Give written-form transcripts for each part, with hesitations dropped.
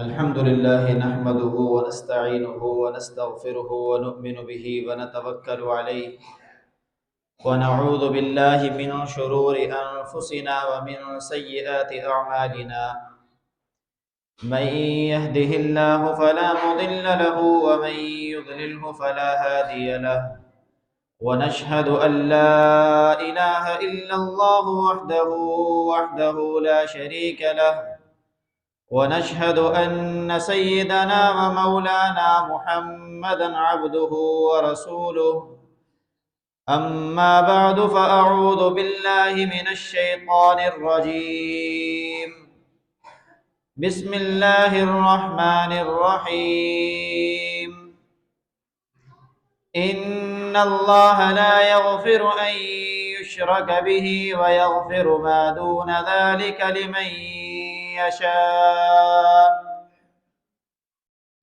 الحمد لله نحمده ونستعينه ونستغفره ونؤمن به ونتوكل عليه ونعوذ بالله من شرور أنفسنا ومن سيئات أعمالنا. من يهده الله فلا مضل له ومن يضلله فلا هادي له. ونشهد أن لا إله إلا الله وحده لا شريك له. ونشهد أن سيدنا ومولانا محمدا عبده ورسوله. أما بعد فأعوذ بالله من الشيطان الرجيم. بسم الله الرحمن الرحيم. إن الله لا يغفر أن يشرك به ويغفر ما دون ذلك لمن يشاء.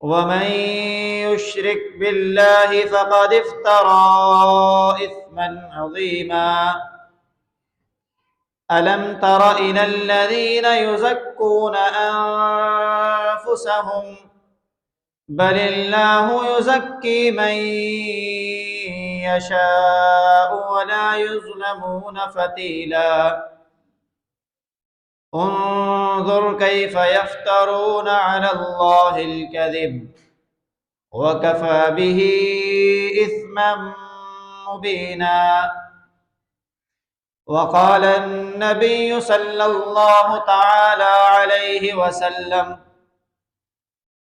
ومن يشرك بالله فقد افترى إثما عظيما. ألم تر إلى الذين يزكون أنفسهم بل الله يزكي من يشاء ولا يظلمون فتيلا. انظر كيف يفترون على الله الكذب وكفى به إثما مبينا. وقال النبي صلى الله تعالى عليه وسلم: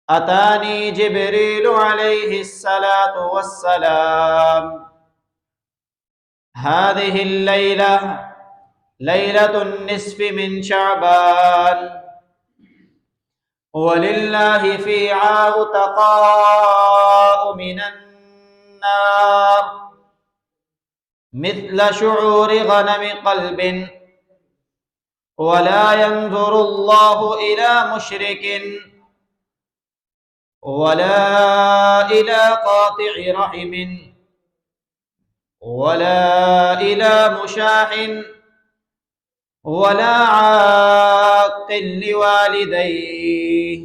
أتاني جبريل عليه الصلاة والسلام هذه الليلة ليلة النصف من شعبان ولله فيها عتقاء من النار مثل شعور غنم قلب ولا ينظر الله إلى مشرك ولا إلى قاطع رحم ولا إلى مشاح ولا عاق لوالديه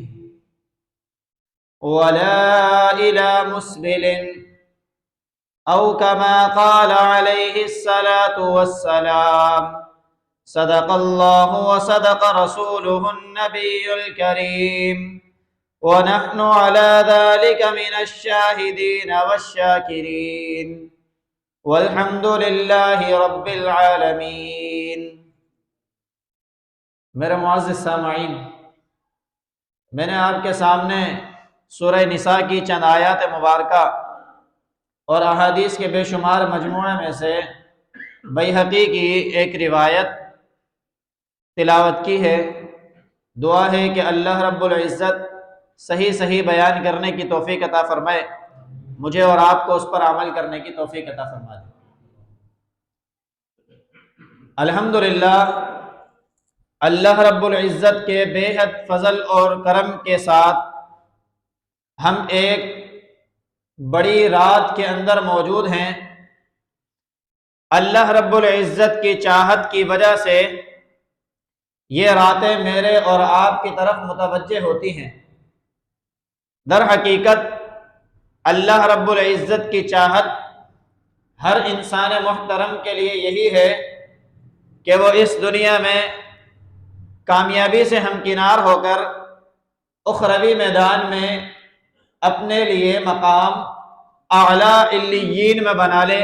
ولا إلى مسبل أو كما قال عليه الصلاة والسلام. صدق الله وصدق رسوله النبي الكريم ونحن على ذلك من الشاهدين والشاكرين والحمد لله رب العالمين. میرے معزز سامعین، میں نے آپ کے سامنے سورہ نساء کی چند آیات مبارکہ اور احادیث کے بے شمار مجموعے میں سے بیہقی کی ایک روایت تلاوت کی ہے۔ دعا ہے کہ اللہ رب العزت صحیح بیان کرنے کی توفیق عطا فرمائے، مجھے اور آپ کو اس پر عمل کرنے کی توفیق عطا فرما دے۔ الحمدللہ، اللہ رب العزت کے بے حد فضل اور کرم کے ساتھ ہم ایک بڑی رات کے اندر موجود ہیں۔ اللہ رب العزت کی چاہت کی وجہ سے یہ راتیں میرے اور آپ کی طرف متوجہ ہوتی ہیں۔ در حقیقت اللہ رب العزت کی چاہت ہر انسان محترم کے لیے یہی ہے کہ وہ اس دنیا میں کامیابی سے ہمکنار ہو کر اخروی میدان میں اپنے لیے مقام اعلیٰ علیین میں بنا لے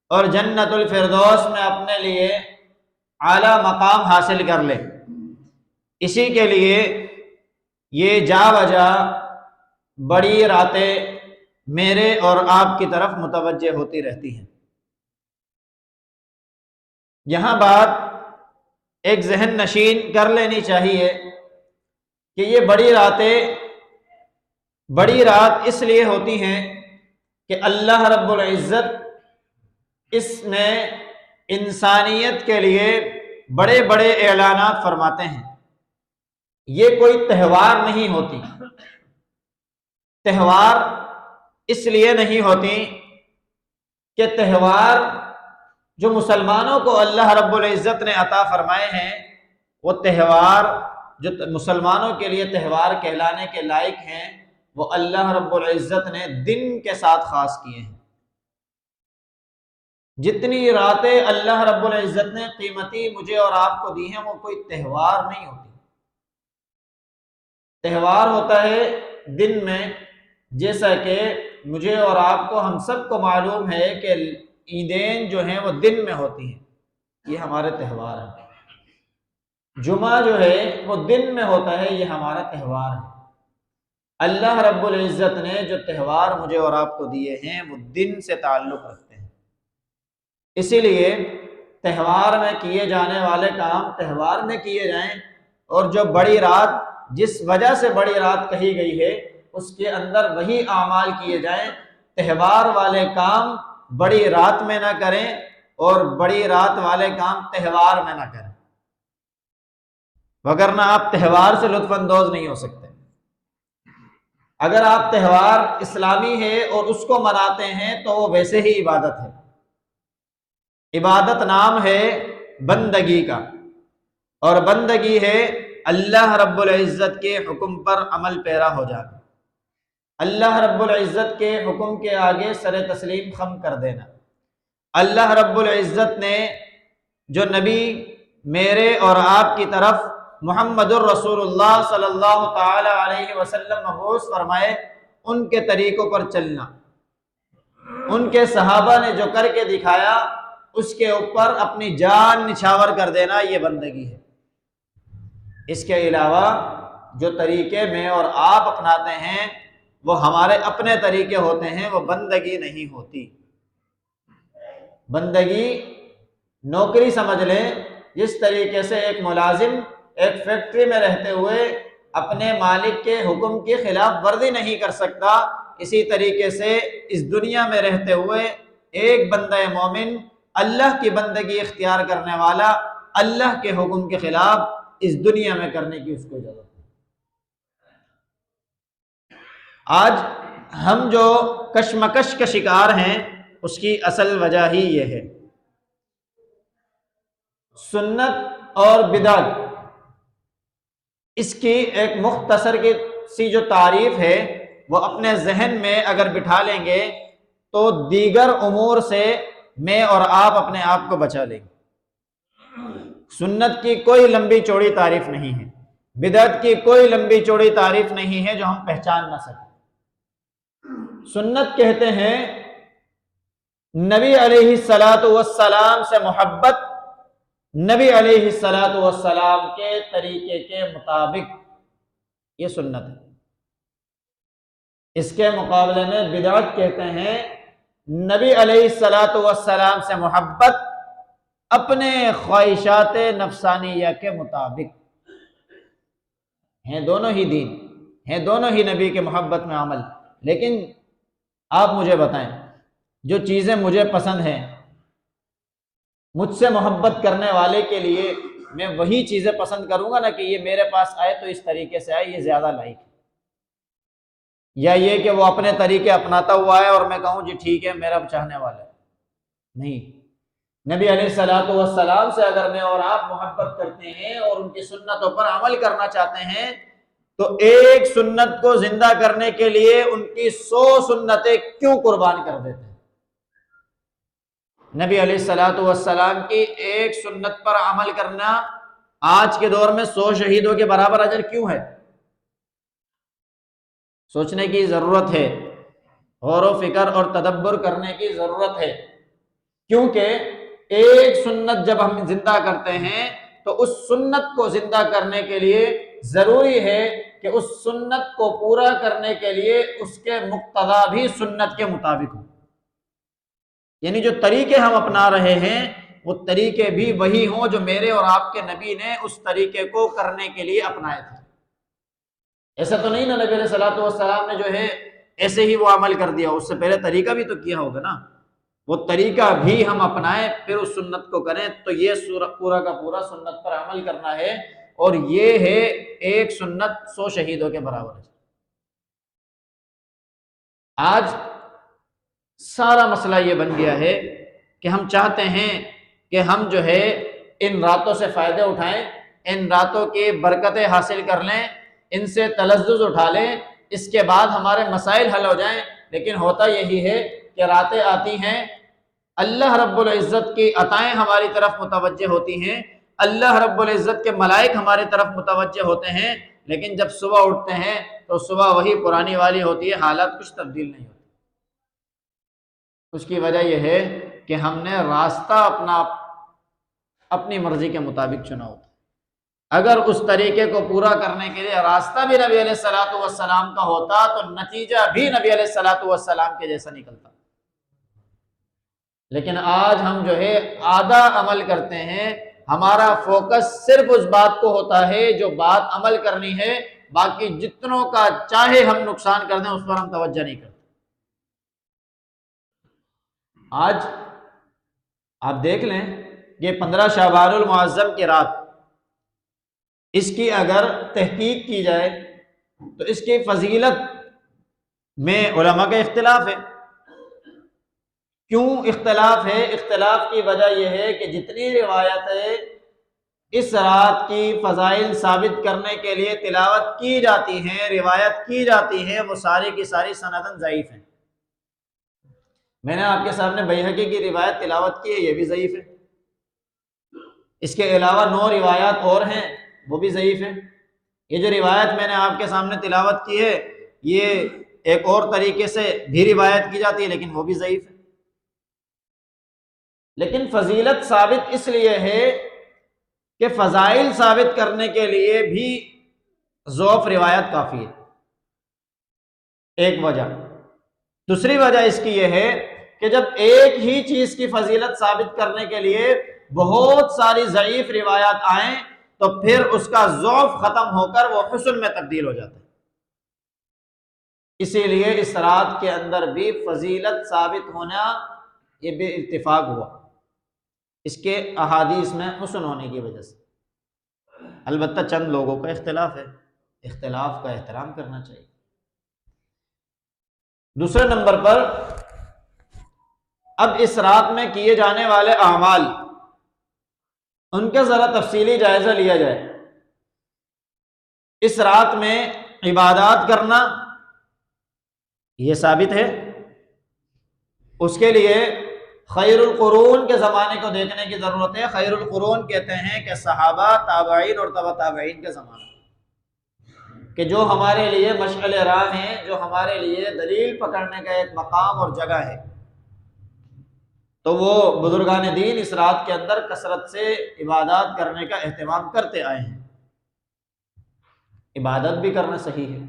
اور جنت الفردوس میں اپنے لیے اعلیٰ مقام حاصل کر لے۔ اسی کے لیے یہ جا بجا بڑی راتیں میرے اور آپ کی طرف متوجہ ہوتی رہتی ہیں۔ یہاں بات ایک ذہن نشین کر لینی چاہیے کہ یہ بڑی رات اس لیے ہوتی ہیں کہ اللہ رب العزت اس میں انسانیت کے لیے بڑے بڑے اعلانات فرماتے ہیں۔ یہ کوئی تہوار نہیں ہوتی۔ تہوار اس لیے نہیں ہوتی کہ تہوار جو مسلمانوں کو اللہ رب العزت نے عطا فرمائے ہیں وہ تہوار جو مسلمانوں کے لیے تہوار کہلانے کے لائق ہیں وہ اللہ رب العزت نے دن کے ساتھ خاص کیے ہیں۔ جتنی راتیں اللہ رب العزت نے قیمتی مجھے اور آپ کو دی ہیں وہ کوئی تہوار نہیں ہوتی۔ تہوار ہوتا ہے دن میں، جیسا کہ مجھے اور آپ کو ہم سب کو معلوم ہے کہ عیدین جو ہیں وہ دن میں ہوتی ہیں، یہ ہمارے تہوار ہیں۔ جمعہ جو ہے وہ دن میں ہوتا ہے، یہ ہمارا تہوار ہے۔ اللہ رب العزت نے جو تہوار مجھے اور آپ کو دیے ہیں وہ دن سے تعلق رکھتے ہیں، اسی لیے تہوار میں کیے جانے والے کام تہوار میں کیے جائیں، اور جو بڑی رات جس وجہ سے بڑی رات کہی گئی ہے اس کے اندر وہی اعمال کیے جائیں۔ تہوار والے کام بڑی رات میں نہ کریں اور بڑی رات والے کام تہوار میں نہ کریں، وگرنہ آپ تہوار سے لطف اندوز نہیں ہو سکتے۔ اگر آپ تہوار اسلامی ہے اور اس کو مناتے ہیں تو وہ ویسے ہی عبادت ہے۔ عبادت نام ہے بندگی کا، اور بندگی ہے اللہ رب العزت کے حکم پر عمل پیرا ہو جانا، اللہ رب العزت کے حکم کے آگے سر تسلیم خم کر دینا۔ اللہ رب العزت نے جو نبی میرے اور آپ کی طرف محمد الرسول اللہ صلی اللہ تعالی علیہ وسلم مبعوث فرمائے، ان کے طریقوں پر چلنا، ان کے صحابہ نے جو کر کے دکھایا اس کے اوپر اپنی جان نچھاور کر دینا، یہ بندگی ہے۔ اس کے علاوہ جو طریقے میں اور آپ اپناتے ہیں وہ ہمارے اپنے طریقے ہوتے ہیں، وہ بندگی نہیں ہوتی۔ بندگی نوکری سمجھ لیں، جس طریقے سے ایک ملازم ایک فیکٹری میں رہتے ہوئے اپنے مالک کے حکم کی خلاف ورزی نہیں کر سکتا، اسی طریقے سے اس دنیا میں رہتے ہوئے ایک بندہ مومن اللہ کی بندگی اختیار کرنے والا اللہ کے حکم کے خلاف اس دنیا میں کرنے کی اس کو اجازت ہے۔ آج ہم جو کشمکش کا شکار ہیں اس کی اصل وجہ ہی یہ ہے۔ سنت اور بدعت، اس کی ایک مختصر کی سی جو تعریف ہے وہ اپنے ذہن میں اگر بٹھا لیں گے تو دیگر امور سے میں اور آپ اپنے آپ کو بچا لیں گے۔ سنت کی کوئی لمبی چوڑی تعریف نہیں ہے، بدعت کی کوئی لمبی چوڑی تعریف نہیں ہے جو ہم پہچان نہ سکیں۔ سنت کہتے ہیں نبی علیہ الصلاۃ والسلام سے محبت، نبی علیہ الصلاۃ والسلام کے طریقے کے مطابق، یہ سنت ہے۔ اس کے مقابلے میں بدعت کہتے ہیں نبی علیہ الصلاۃ والسلام سے محبت اپنے خواہشات نفسانیہ کے مطابق، ہیں دونوں ہی دین، ہیں دونوں ہی نبی کے محبت میں عمل۔ لیکن آپ مجھے بتائیں، جو چیزیں مجھے پسند ہیں، مجھ سے محبت کرنے والے کے لیے میں وہی چیزیں پسند کروں گا نا کہ یہ میرے پاس آئے تو اس طریقے سے آئے، یہ زیادہ لائق ہے، یا یہ کہ وہ اپنے طریقے اپناتا ہوا ہے اور میں کہوں جی ٹھیک ہے میرا چاہنے والا ہے۔ نہیں، نبی علیہ الصلوۃ والسلام سے اگر میں اور آپ محبت کرتے ہیں اور ان کی سنتوں پر عمل کرنا چاہتے ہیں تو ایک سنت کو زندہ کرنے کے لیے ان کی 100 سنتیں کیوں قربان کر دیتے ہیں؟ نبی علیہ الصلوۃ والسلام کی ایک سنت پر عمل کرنا آج کے دور میں 100 شہیدوں کے برابر اجر کیوں ہے؟ سوچنے کی ضرورت ہے، غور و فکر اور تدبر کرنے کی ضرورت ہے، کیونکہ ایک سنت جب ہم زندہ کرتے ہیں تو اس سنت کو زندہ کرنے کے لیے ضروری ہے کہ اس سنت کو پورا کرنے کے لیے اس کے مقتضا بھی سنت کے مطابق ہوں، یعنی جو طریقے ہم اپنا رہے ہیں وہ طریقے بھی وہی ہوں جو میرے اور آپ کے نبی نے اس طریقے کو کرنے کے لیے اپنائے تھے۔ ایسا تو نہیں نا نبی علیہ الصلوۃ والسلام نے جو ہے ایسے ہی وہ عمل کر دیا، اس سے پہلے طریقہ بھی تو کیا ہوگا نا، وہ طریقہ بھی ہم اپنائیں پھر اس سنت کو کریں، تو یہ پورا کا پورا سنت پر عمل کرنا ہے، اور یہ ہے ایک سنت 100 شہیدوں کے برابر ہے۔ آج سارا مسئلہ یہ بن گیا ہے کہ ہم چاہتے ہیں کہ ہم جو ہے ان راتوں سے فائدے اٹھائیں، ان راتوں کی برکتیں حاصل کر لیں، ان سے تلذذ اٹھا لیں، اس کے بعد ہمارے مسائل حل ہو جائیں۔ لیکن ہوتا یہی ہے کہ راتیں آتی ہیں، اللہ رب العزت کی عطائیں ہماری طرف متوجہ ہوتی ہیں، اللہ رب العزت کے ملائک ہماری طرف متوجہ ہوتے ہیں، لیکن جب صبح اٹھتے ہیں تو صبح وہی پرانی والی ہوتی ہے، حالات کچھ تبدیل نہیں ہوتی۔ اس کی وجہ یہ ہے کہ ہم نے راستہ اپنی مرضی کے مطابق چنا ہوتا ہے۔ اگر اس طریقے کو پورا کرنے کے لیے راستہ بھی نبی علیہ الصلوۃ والسلام کا ہوتا تو نتیجہ بھی نبی علیہ الصلوۃ والسلام کے جیسا نکلتا۔ لیکن آج ہم جو ہے آدھا عمل کرتے ہیں، ہمارا فوکس صرف اس بات کو ہوتا ہے جو بات عمل کرنی ہے، باقی جتنوں کا چاہے ہم نقصان کر دیں اس پر ہم توجہ نہیں کرتے۔ آج آپ دیکھ لیں یہ 15 شعبان المعظم کی رات، اس کی اگر تحقیق کی جائے تو اس کی فضیلت میں علماء کا اختلاف ہے۔ کیوں اختلاف ہے؟ اختلاف کی وجہ یہ ہے کہ جتنی روایتیں اس رات کی فضائل ثابت کرنے کے لیے تلاوت کی جاتی ہیں، روایت کی جاتی ہیں، وہ ساری کی ساری سنداً ضعیف ہیں۔ میں نے آپ کے سامنے بیہقی کی روایت تلاوت کی ہے، یہ بھی ضعیف ہے۔ اس کے علاوہ 9 روایات اور ہیں، وہ بھی ضعیف ہیں۔ یہ جو روایت میں نے آپ کے سامنے تلاوت کی ہے، یہ ایک اور طریقے سے بھی روایت کی جاتی ہے، لیکن وہ بھی ضعیف ہے۔ لیکن فضیلت ثابت اس لیے ہے کہ فضائل ثابت کرنے کے لیے بھی ضعف روایت کافی ہے، ایک وجہ۔ دوسری وجہ اس کی یہ ہے کہ جب ایک ہی چیز کی فضیلت ثابت کرنے کے لیے بہت ساری ضعیف روایات آئیں تو پھر اس کا ضعف ختم ہو کر وہ حسن میں تبدیل ہو جاتا ہے۔ اسی لیے اس رات کے اندر بھی فضیلت ثابت ہونا یہ بے اتفاق ہوا، اس کے احادیث میں حسن ہونے کی وجہ سے۔ البتہ چند لوگوں کا اختلاف ہے، اختلاف کا احترام کرنا چاہیے۔ دوسرے نمبر پر اب اس رات میں کیے جانے والے اعمال، ان کا ذرا تفصیلی جائزہ لیا جائے۔ اس رات میں عبادات کرنا یہ ثابت ہے، اس کے لیے خیر القرون کے زمانے کو دیکھنے کی ضرورت ہے۔ خیر القرون کہتے ہیں کہ صحابہ، تابعین اور تبع تابعین کے زمانہ، کہ جو ہمارے لیے مشعل راہ ہیں، جو ہمارے لیے دلیل پکڑنے کا ایک مقام اور جگہ ہے۔ تو وہ بزرگان دین اس رات کے اندر کثرت سے عبادات کرنے کا اہتمام کرتے آئے ہیں۔ عبادت بھی کرنا صحیح ہے،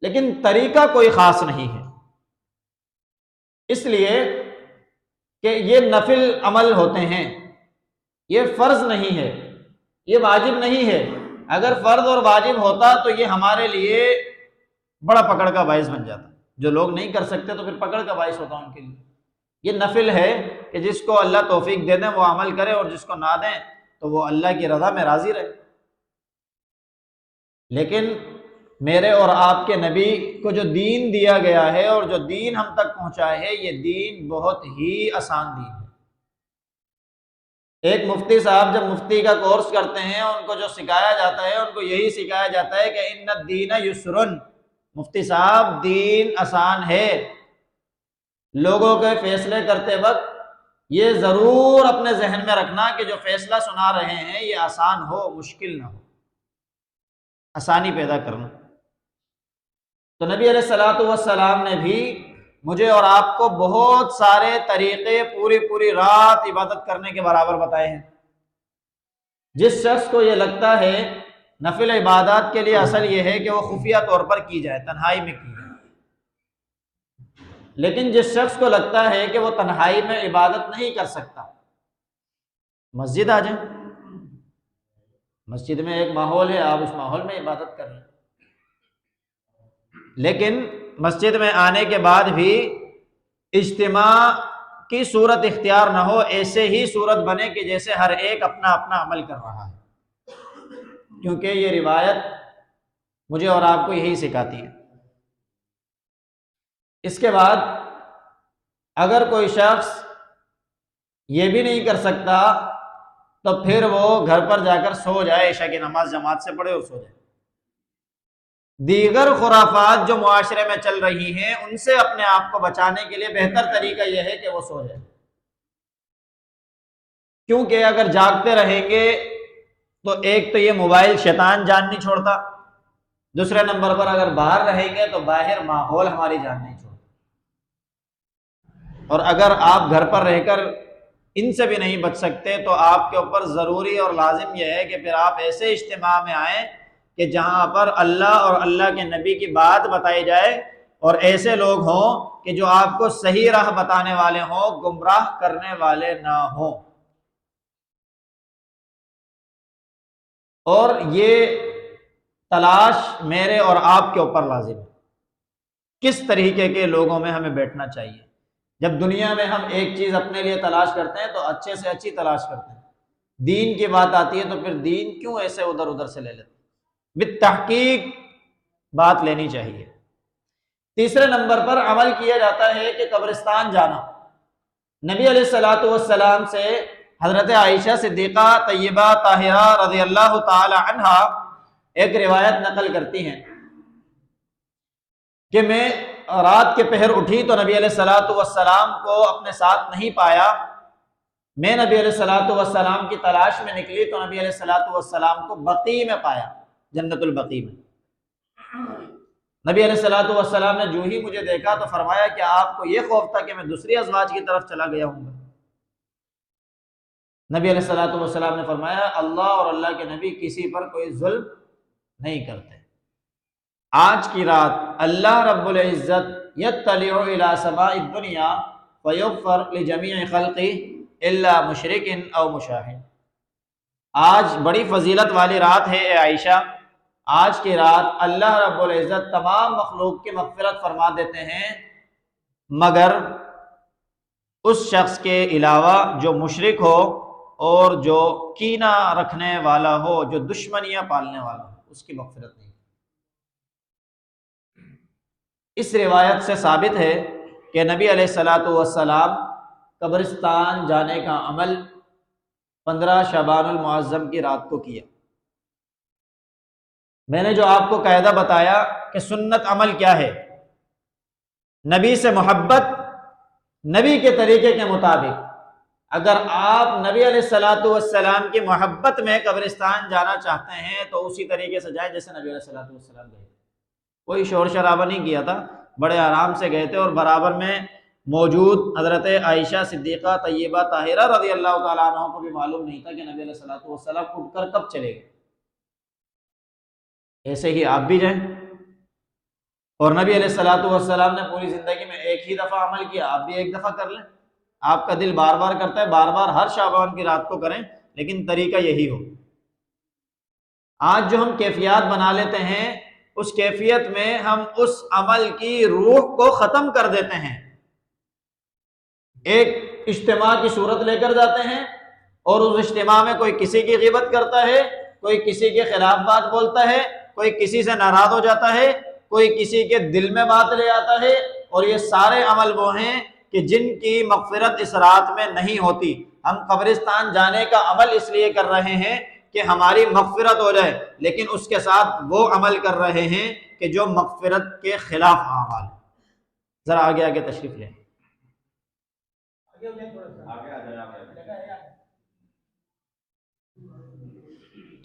لیکن طریقہ کوئی خاص نہیں ہے، اس لیے کہ یہ نفل عمل ہوتے ہیں، یہ فرض نہیں ہے، یہ واجب نہیں ہے۔ اگر فرض اور واجب ہوتا تو یہ ہمارے لیے بڑا پکڑ کا باعث بن جاتا۔ جو لوگ نہیں کر سکتے تو پھر پکڑ کا باعث ہوتا ان کے لیے۔ یہ نفل ہے کہ جس کو اللہ توفیق دے دیں وہ عمل کرے، اور جس کو نہ دیں تو وہ اللہ کی رضا میں راضی رہے۔ لیکن میرے اور آپ کے نبی کو جو دین دیا گیا ہے اور جو دین ہم تک پہنچا ہے، یہ دین بہت ہی آسان دین ہے۔ ایک مفتی صاحب جب مفتی کا کورس کرتے ہیں، ان کو جو سکھایا جاتا ہے، ان کو یہی سکھایا جاتا ہے کہ ان الدین یسرن، مفتی صاحب دین آسان ہے۔ لوگوں کے فیصلے کرتے وقت یہ ضرور اپنے ذہن میں رکھنا کہ جو فیصلہ سنا رہے ہیں یہ آسان ہو، مشکل نہ ہو، آسانی پیدا کرنا۔ تو نبی علیہ الصلوۃ والسلام نے بھی مجھے اور آپ کو بہت سارے طریقے پوری رات عبادت کرنے کے برابر بتائے ہیں۔ جس شخص کو یہ لگتا ہے نفل عبادات کے لیے اصل یہ ہے کہ وہ خفیہ طور پر کی جائے، تنہائی میں کی جائے، لیکن جس شخص کو لگتا ہے کہ وہ تنہائی میں عبادت نہیں کر سکتا، مسجد آ جائیں، مسجد میں ایک ماحول ہے، آپ اس ماحول میں عبادت کر لیں۔ لیکن مسجد میں آنے کے بعد بھی اجتماع کی صورت اختیار نہ ہو، ایسے ہی صورت بنے کہ جیسے ہر ایک اپنا اپنا عمل کر رہا ہے، کیونکہ یہ روایت مجھے اور آپ کو یہی سکھاتی ہے۔ اس کے بعد اگر کوئی شخص یہ بھی نہیں کر سکتا تو پھر وہ گھر پر جا کر سو جائے، عشاء کی نماز جماعت سے پڑھے اور سو جائے۔ دیگر خرافات جو معاشرے میں چل رہی ہیں ان سے اپنے آپ کو بچانے کے لیے بہتر طریقہ یہ ہے کہ وہ سو جائے، کیونکہ اگر جاگتے رہیں گے تو ایک تو یہ موبائل شیطان جان نہیں چھوڑتا، دوسرے نمبر پر اگر باہر رہیں گے تو باہر ماحول ہماری جان نہیں چھوڑتا، اور اگر آپ گھر پر رہ کر ان سے بھی نہیں بچ سکتے تو آپ کے اوپر ضروری اور لازم یہ ہے کہ پھر آپ ایسے اجتماع میں آئیں کہ جہاں پر اللہ اور اللہ کے نبی کی بات بتائی جائے، اور ایسے لوگ ہوں کہ جو آپ کو صحیح راہ بتانے والے ہوں، گمراہ کرنے والے نہ ہوں۔ اور یہ تلاش میرے اور آپ کے اوپر لازم ہے، کس طریقے کے لوگوں میں ہمیں بیٹھنا چاہیے۔ جب دنیا میں ہم ایک چیز اپنے لیے تلاش کرتے ہیں تو اچھے سے اچھی تلاش کرتے ہیں، دین کی بات آتی ہے تو پھر دین کیوں ایسے ادھر ادھر سے لے لیتے ہیں؟ بالتحقیق بات لینی چاہیے۔ تیسرے نمبر پر عمل کیا جاتا ہے کہ قبرستان جانا۔ نبی علیہ الصلوۃ والسلام سے حضرت عائشہ صدیقہ طیبہ طاہرہ رضی اللہ تعالی عنہا ایک روایت نقل کرتی ہیں کہ میں رات کے پہر اٹھی تو نبی علیہ الصلوۃ والسلام کو اپنے ساتھ نہیں پایا، میں نبی علیہ الصلوۃ والسلام کی تلاش میں نکلی تو نبی علیہ الصلوۃ والسلام کو بقیع میں پایا، جنت البقیع میں۔ نبی علیہ الصلوۃ والسلام نے جو ہی مجھے دیکھا تو فرمایا کہ آپ کو یہ خوف تھا کہ میں دوسری ازواج کی طرف چلا گیا ہوں گا؟ نبی علیہ الصلوۃ والسلام نے فرمایا اللہ اور اللہ کے نبی کسی پر کوئی ظلم نہیں کرتے۔ آج کی رات اللہ رب العزت یطلع الی سماء الدنیا فیغفر لجمیع خلقہ الا مشرک او مشاہد۔ آج بڑی فضیلت والی رات ہے اے عائشہ، آج کی رات اللہ رب العزت تمام مخلوق کی مغفرت فرما دیتے ہیں مگر اس شخص کے علاوہ جو مشرک ہو اور جو کینہ رکھنے والا ہو، جو دشمنیاں پالنے والا ہو، اس کی مغفرت نہیں۔ اس روایت سے ثابت ہے کہ نبی علیہ الصلوۃ والسلام قبرستان جانے کا عمل 15 شعبان المعظم کی رات کو کیا۔ میں نے جو آپ کو قاعدہ بتایا کہ سنت عمل کیا ہے، نبی سے محبت، نبی کے طریقے کے مطابق۔ اگر آپ نبی علیہ الصلوۃ والسلام کی محبت میں قبرستان جانا چاہتے ہیں تو اسی طریقے سے جائیں جیسے نبی علیہ الصلوۃ والسلام گئے، کوئی شور شرابہ نہیں کیا تھا، بڑے آرام سے گئے تھے، اور برابر میں موجود حضرت عائشہ صدیقہ طیبہ طاہرہ رضی اللہ تعالیٰ عنہ کو بھی معلوم نہیں تھا کہ نبی علیہ الصلوۃ والسلام اٹھ کر کب چلے گئے۔ ایسے ہی آپ بھی جائیں، اور نبی علیہ الصلوۃ والسلام نے پوری زندگی میں ایک ہی دفعہ عمل کیا، آپ بھی ایک دفعہ کر لیں۔ آپ کا دل بار بار کرتا ہے بار بار ہر شعبان کی رات کو کریں، لیکن طریقہ یہی ہو۔ آج جو ہم کیفیات بنا لیتے ہیں اس کیفیت میں ہم اس عمل کی روح کو ختم کر دیتے ہیں۔ ایک اجتماع کی صورت لے کر جاتے ہیں اور اس اجتماع میں کوئی کسی کی غیبت کرتا ہے، کوئی کسی کے خلاف بات بولتا ہے، کوئی کسی سے ناراض ہو جاتا ہے، کوئی کسی کے دل میں بات لے آتا ہے، اور یہ سارے عمل وہ ہیں کہ جن کی مغفرت اس رات میں نہیں ہوتی۔ ہم قبرستان جانے کا عمل اس لیے کر رہے ہیں کہ ہماری مغفرت ہو جائے، لیکن اس کے ساتھ وہ عمل کر رہے ہیں کہ جو مغفرت کے خلاف اعمال۔ ذرا آگے آگے تشریف لیں۔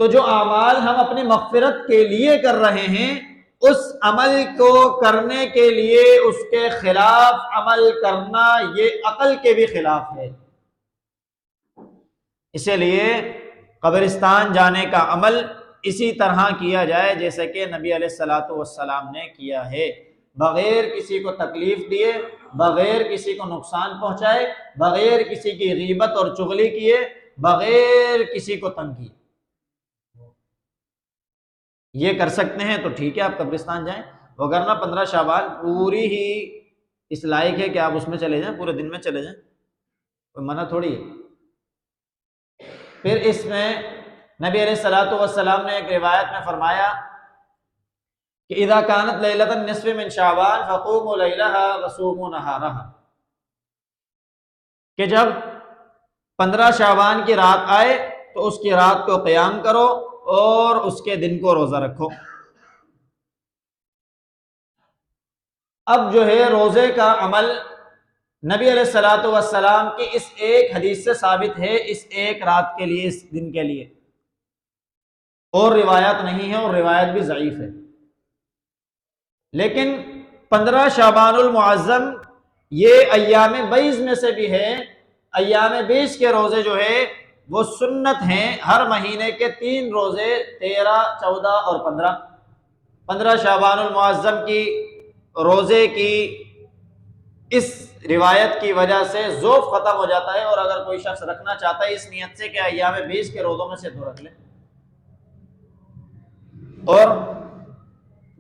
تو جو اعمال ہم اپنی مغفرت کے لیے کر رہے ہیں، اس عمل کو کرنے کے لیے اس کے خلاف عمل کرنا یہ عقل کے بھی خلاف ہے۔ اسی لیے قبرستان جانے کا عمل اسی طرح کیا جائے جیسے کہ نبی علیہ الصلوۃ والسلام نے کیا ہے، بغیر کسی کو تکلیف دیے، بغیر کسی کو نقصان پہنچائے، بغیر کسی کی غیبت اور چغلی کیے، بغیر کسی کو تنگ کیے۔ یہ کر سکتے ہیں تو ٹھیک ہے، آپ قبرستان جائیں، وگرنہ 15 شعبان پوری ہی اس لائق ہے کہ آپ اس میں چلے جائیں، پورے دن میں چلے جائیں، کوئی منع تھوڑی ہے۔ پھر اس میں نبی علیہ الصلوۃ والسلام نے ایک روایت میں فرمایا کہ اذا كانت لیلۃ النصف من شعبان فقوموا لیلها وصوموا نہارها، کہ جب 15 شعبان کی رات آئے تو اس کی رات کو قیام کرو اور اس کے دن کو روزہ رکھو۔ اب جو ہے روزے کا عمل نبی علیہ الصلوۃ والسلام کی اس ایک حدیث سے ثابت ہے، اس ایک رات کے لیے، اس دن کے لیے، اور روایت نہیں ہے، اور روایت بھی ضعیف ہے۔ لیکن 15 شعبان المعظم یہ ایام بیض میں سے بھی ہے۔ ایام بیض کے روزے جو ہے وہ سنت ہیں، ہر مہینے کے 3 روزے، 13، 14 اور 15۔ 15 شعبان المعظم کی روزے کی اس روایت کی وجہ سے ذوق ختم ہو جاتا ہے، اور اگر کوئی شخص رکھنا چاہتا ہے اس نیت سے کہ ایام بیض کے روزوں میں سے 2 رکھ لے۔ اور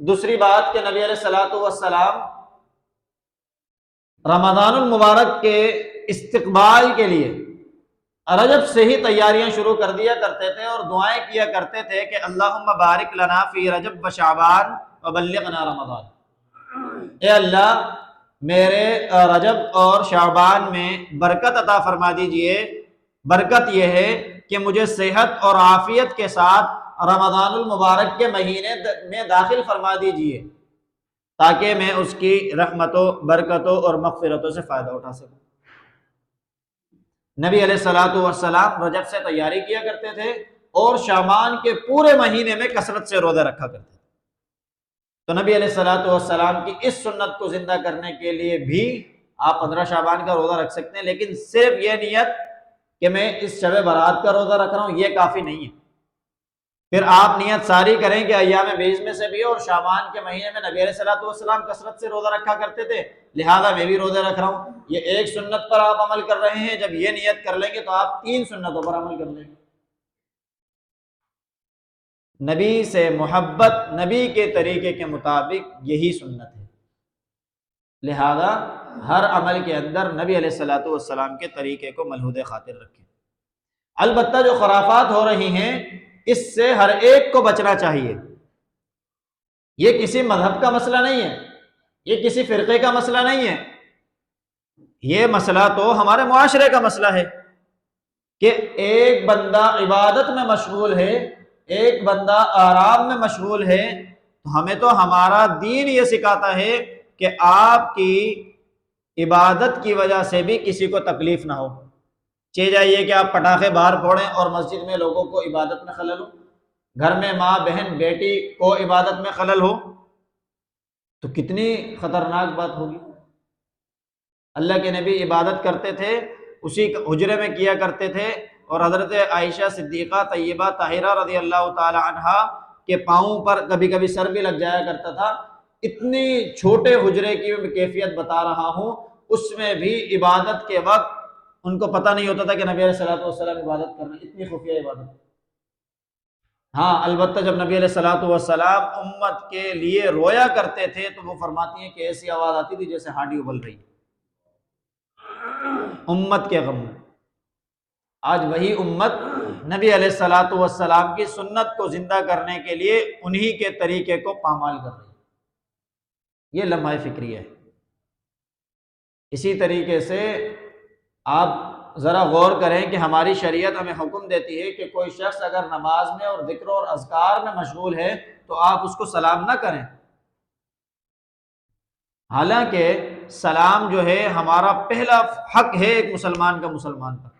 دوسری بات کہ نبی علیہ الصلوۃ والسلام رمضان المبارک کے استقبال کے لیے رجب سے ہی تیاریاں شروع کر دیا کرتے تھے، اور دعائیں کیا کرتے تھے کہ اللہم بارک لنا فی رجب و شعبان وبلغنا رمضان۔ اے اللہ میرے رجب اور شعبان میں برکت عطا فرما دیجئے۔ برکت یہ ہے کہ مجھے صحت اور عافیت کے ساتھ رمضان المبارک کے مہینے میں داخل فرما دیجئے، تاکہ میں اس کی رحمتوں، برکتوں اور مغفرتوں سے فائدہ اٹھا سکوں۔ نبی علیہ الصلوۃ والسلام رجب سے تیاری کیا کرتے تھے، اور شعبان کے پورے مہینے میں کثرت سے روزہ رکھا کرتے تھے۔ تو نبی علیہ الصلوۃ والسلام کی اس سنت کو زندہ کرنے کے لیے بھی آپ 15 شعبان کا روزہ رکھ سکتے ہیں، لیکن صرف یہ نیت کہ میں اس شب برات کا روزہ رکھ رہا ہوں یہ کافی نہیں ہے۔ پھر آپ نیت ساری کریں کہ ایام بیض میں سے بھی، اور شعبان کے مہینے میں نبی علیہ الصلوۃ والسلام کثرت سے روزہ رکھا کرتے تھے، لہذا میں بھی روزہ رکھ رہا ہوں۔ یہ ایک سنت پر آپ عمل کر رہے ہیں، جب یہ نیت کر لیں گے تو آپ 3 سنتوں پر عمل کر لیں گے۔ نبی سے محبت، نبی کے طریقے کے مطابق یہی سنت ہے، لہذا ہر عمل کے اندر نبی علیہ الصلوۃ والسلام کے طریقے کو ملحوظ خاطر رکھیں۔ البتہ جو خرافات ہو رہی ہیں اس سے ہر ایک کو بچنا چاہیے۔ یہ کسی مذہب کا مسئلہ نہیں ہے، یہ کسی فرقے کا مسئلہ نہیں ہے، یہ مسئلہ تو ہمارے معاشرے کا مسئلہ ہے کہ ایک بندہ عبادت میں مشغول ہے، ایک بندہ آرام میں مشغول ہے، تو ہمیں تو ہمارا دین یہ سکھاتا ہے کہ آپ کی عبادت کی وجہ سے بھی کسی کو تکلیف نہ ہو۔ چاہے جائیے کہ آپ پٹاخے باہر پھوڑیں اور مسجد میں لوگوں کو عبادت میں خلل ہو، گھر میں ماں، بہن، بیٹی کو عبادت میں خلل ہو، تو کتنی خطرناک بات ہوگی۔ اللہ کے نبی عبادت کرتے تھے، اسی حجرے میں کیا کرتے تھے، اور حضرت عائشہ صدیقہ طیبہ طاہرہ رضی اللہ تعالی عنہا کے پاؤں پر کبھی کبھی سر بھی لگ جایا کرتا تھا۔ اتنی چھوٹے حجرے کی کیفیت بتا رہا ہوں، اس میں بھی عبادت کے وقت ان کو پتہ نہیں ہوتا تھا کہ نبی علیہ الصلوۃ والسلام عبادت کر رہے ہیں، اتنی خفیہ عبادت۔ ہاں البتہ جب نبی علیہ الصلوۃ والسلام امت کے لیے رویا کرتے تھے تو وہ فرماتی ہیں کہ ایسی آواز آتی تھی جیسے ہانڈی ابل رہی ہے امت کے غم میں۔ آج وہی امت نبی علیہ الصلوۃ والسلام کی سنت کو زندہ کرنے کے لیے انہی کے طریقے کو پامال کر رہی ہے۔ یہ لمحہ فکریہ ہے۔ اسی طریقے سے آپ ذرا غور کریں کہ ہماری شریعت ہمیں حکم دیتی ہے کہ کوئی شخص اگر نماز میں اور ذکر اور اذکار میں مشغول ہے تو آپ اس کو سلام نہ کریں، حالانکہ سلام جو ہے ہمارا پہلا حق ہے ایک مسلمان کا مسلمان پر۔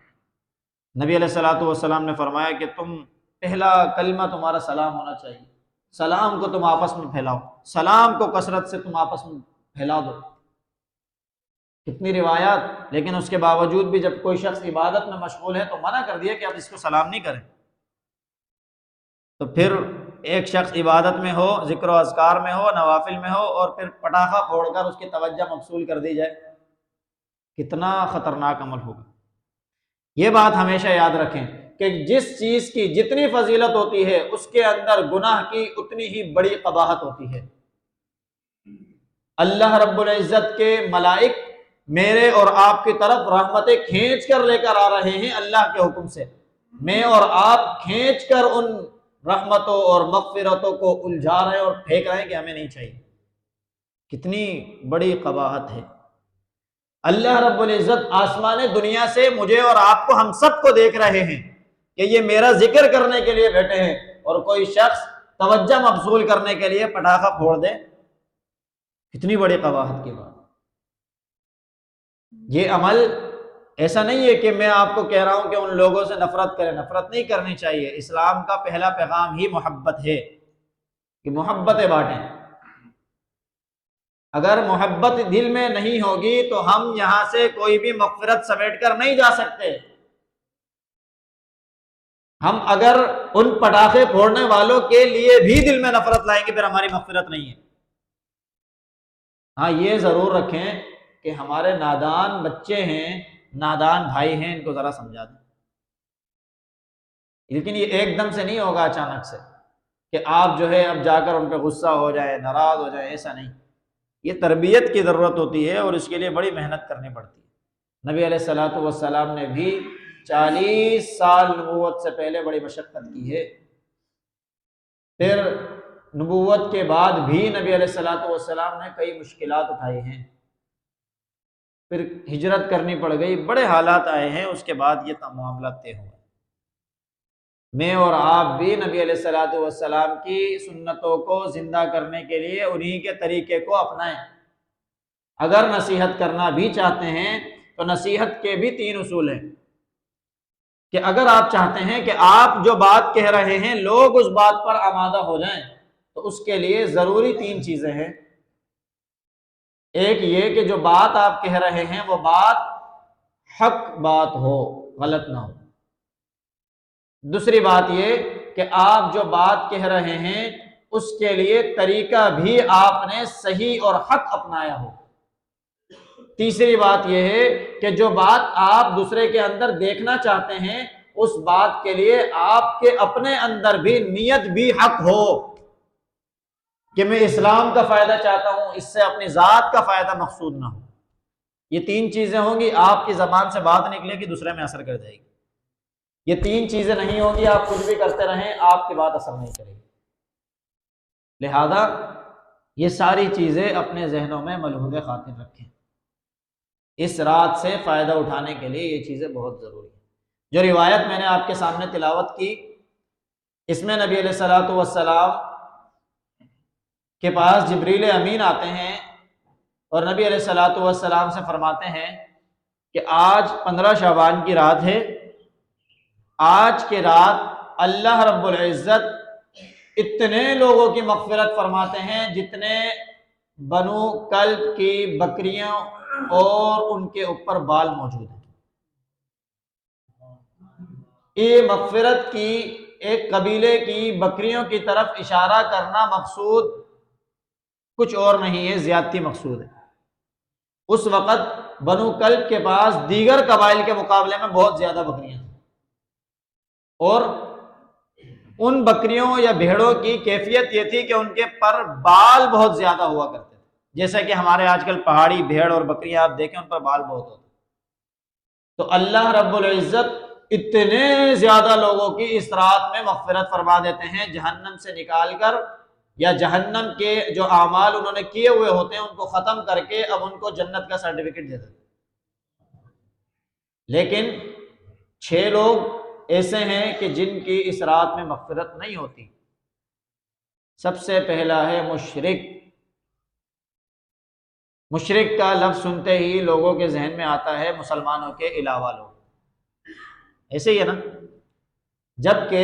نبی علیہ الصلوۃ والسلام نے فرمایا کہ تم پہلا کلمہ تمہارا سلام ہونا چاہیے، سلام کو تم آپس میں پھیلاؤ، سلام کو کثرت سے تم آپس میں پھیلا دو۔ کتنی روایات، لیکن اس کے باوجود بھی جب کوئی شخص عبادت میں مشغول ہے تو منع کر دیا کہ آپ اس کو سلام نہیں کریں۔ تو پھر ایک شخص عبادت میں ہو، ذکر و اذکار میں ہو، نوافل میں ہو، اور پھر پٹاخہ پھوڑ کر اس کی توجہ مبذول کر دی جائے، کتنا خطرناک عمل ہوگا۔ یہ بات ہمیشہ یاد رکھیں کہ جس چیز کی جتنی فضیلت ہوتی ہے اس کے اندر گناہ کی اتنی ہی بڑی قباحت ہوتی ہے۔ اللہ رب العزت کے ملائک میرے اور آپ کی طرف رحمتیں کھینچ کر لے کر آ رہے ہیں اللہ کے حکم سے، میں اور آپ کھینچ کر ان رحمتوں اور مغفرتوں کو الجھا رہے ہیں اور پھینک رہے ہیں کہ ہمیں نہیں چاہیے۔ کتنی بڑی قباحت ہے۔ اللہ رب العزت آسمان دنیا سے مجھے اور آپ کو، ہم سب کو دیکھ رہے ہیں کہ یہ میرا ذکر کرنے کے لیے بیٹھے ہیں اور کوئی شخص توجہ مبذول کرنے کے لیے پٹاخہ پھوڑ دے، کتنی بڑی قباحت کی بات۔ یہ عمل ایسا نہیں ہے کہ میں آپ کو کہہ رہا ہوں کہ ان لوگوں سے نفرت کریں، نفرت نہیں کرنی چاہیے۔ اسلام کا پہلا پیغام ہی محبت ہے کہ محبتیں بانٹیں۔ اگر محبت دل میں نہیں ہوگی تو ہم یہاں سے کوئی بھی مغفرت سمیٹ کر نہیں جا سکتے۔ ہم اگر ان پٹاخے پھوڑنے والوں کے لیے بھی دل میں نفرت لائیں گے پھر ہماری مغفرت نہیں ہے۔ ہاں یہ ضرور رکھیں کہ ہمارے نادان بچے ہیں، نادان بھائی ہیں، ان کو ذرا سمجھا دیں، لیکن یہ ایک دم سے نہیں ہوگا اچانک سے کہ آپ جو ہے اب جا کر ان پہ غصہ ہو جائے، ناراض ہو جائے، ایسا نہیں۔ یہ تربیت کی ضرورت ہوتی ہے اور اس کے لیے بڑی محنت کرنی پڑتی ہے۔ نبی علیہ الصلوۃ والسلام نے بھی 40 سال نبوت سے پہلے بڑی مشقت کی ہے، پھر نبوت کے بعد بھی نبی علیہ الصلوۃ والسلام نے کئی مشکلات اٹھائی ہیں، پھر ہجرت کرنی پڑ گئی، بڑے حالات آئے ہیں، اس کے بعد یہ معاملات طے ہوئے۔ میں اور آپ بھی نبی علیہ الصلوۃ والسلام کی سنتوں کو زندہ کرنے کے لیے انہی کے طریقے کو اپنائیں۔ اگر نصیحت کرنا بھی چاہتے ہیں تو نصیحت کے بھی 3 اصول ہیں کہ اگر آپ چاہتے ہیں کہ آپ جو بات کہہ رہے ہیں لوگ اس بات پر آمادہ ہو جائیں تو اس کے لیے ضروری 3 چیزیں ہیں۔ ایک یہ کہ جو بات آپ کہہ رہے ہیں وہ بات حق بات ہو، غلط نہ ہو۔ دوسری بات یہ کہ آپ جو بات کہہ رہے ہیں اس کے لیے طریقہ بھی آپ نے صحیح اور حق اپنایا ہو۔ تیسری بات یہ ہے کہ جو بات آپ دوسرے کے اندر دیکھنا چاہتے ہیں اس بات کے لیے آپ کے اپنے اندر بھی نیت بھی حق ہو کہ میں اسلام کا فائدہ چاہتا ہوں، اس سے اپنی ذات کا فائدہ مقصود نہ ہو۔ یہ 3 چیزیں ہوں گی، آپ کی زبان سے بات نکلے گی دوسرے میں اثر کر جائے گی۔ یہ 3 چیزیں نہیں ہوں گی، آپ کچھ بھی کرتے رہیں آپ کی بات اثر نہیں کرے گی۔ لہذا یہ ساری چیزیں اپنے ذہنوں میں ملحوظ خاطر رکھیں۔ اس رات سے فائدہ اٹھانے کے لیے یہ چیزیں بہت ضروری ہیں۔ جو روایت میں نے آپ کے سامنے تلاوت کی اس میں نبی علیہ الصلوۃ والسلام کے پاس جبریل امین آتے ہیں اور نبی علیہ الصلوۃ والسلام سے فرماتے ہیں کہ آج 15 شعبان کی رات ہے، آج کے رات اللہ رب العزت اتنے لوگوں کی مغفرت فرماتے ہیں جتنے بنو کلب کی بکریاں اور ان کے اوپر بال موجود ہیں۔ یہ مغفرت کی ایک قبیلے کی بکریوں کی طرف اشارہ کرنا مقصود کچھ اور نہیں ہے، زیادتی مقصود ہے۔ اس وقت بنو کلب کے پاس دیگر قبائل کے مقابلے میں بہت زیادہ بکریاں تھیں، اور ان بکریوں یا بھیڑوں کی کیفیت یہ تھی کہ ان کے پر بال بہت زیادہ ہوا کرتے تھے، جیسا کہ ہمارے آج کل پہاڑی بھیڑ اور بکریاں آپ دیکھیں ان پر بال بہت ہوتے ہیں۔ تو اللہ رب العزت اتنے زیادہ لوگوں کی اس رات میں مغفرت فرما دیتے ہیں، جہنم سے نکال کر یا جہنم کے جو اعمال انہوں نے کیے ہوئے ہوتے ہیں ان کو ختم کر کے اب ان کو جنت کا سرٹیفکیٹ دے دیتے ہیں۔ لیکن 6 لوگ ایسے ہیں کہ جن کی اس رات میں مغفرت نہیں ہوتی۔ سب سے پہلا ہے مشرک۔ مشرک کا لفظ سنتے ہی لوگوں کے ذہن میں آتا ہے مسلمانوں کے علاوہ لوگ، ایسے ہی ہے نا؟ جبکہ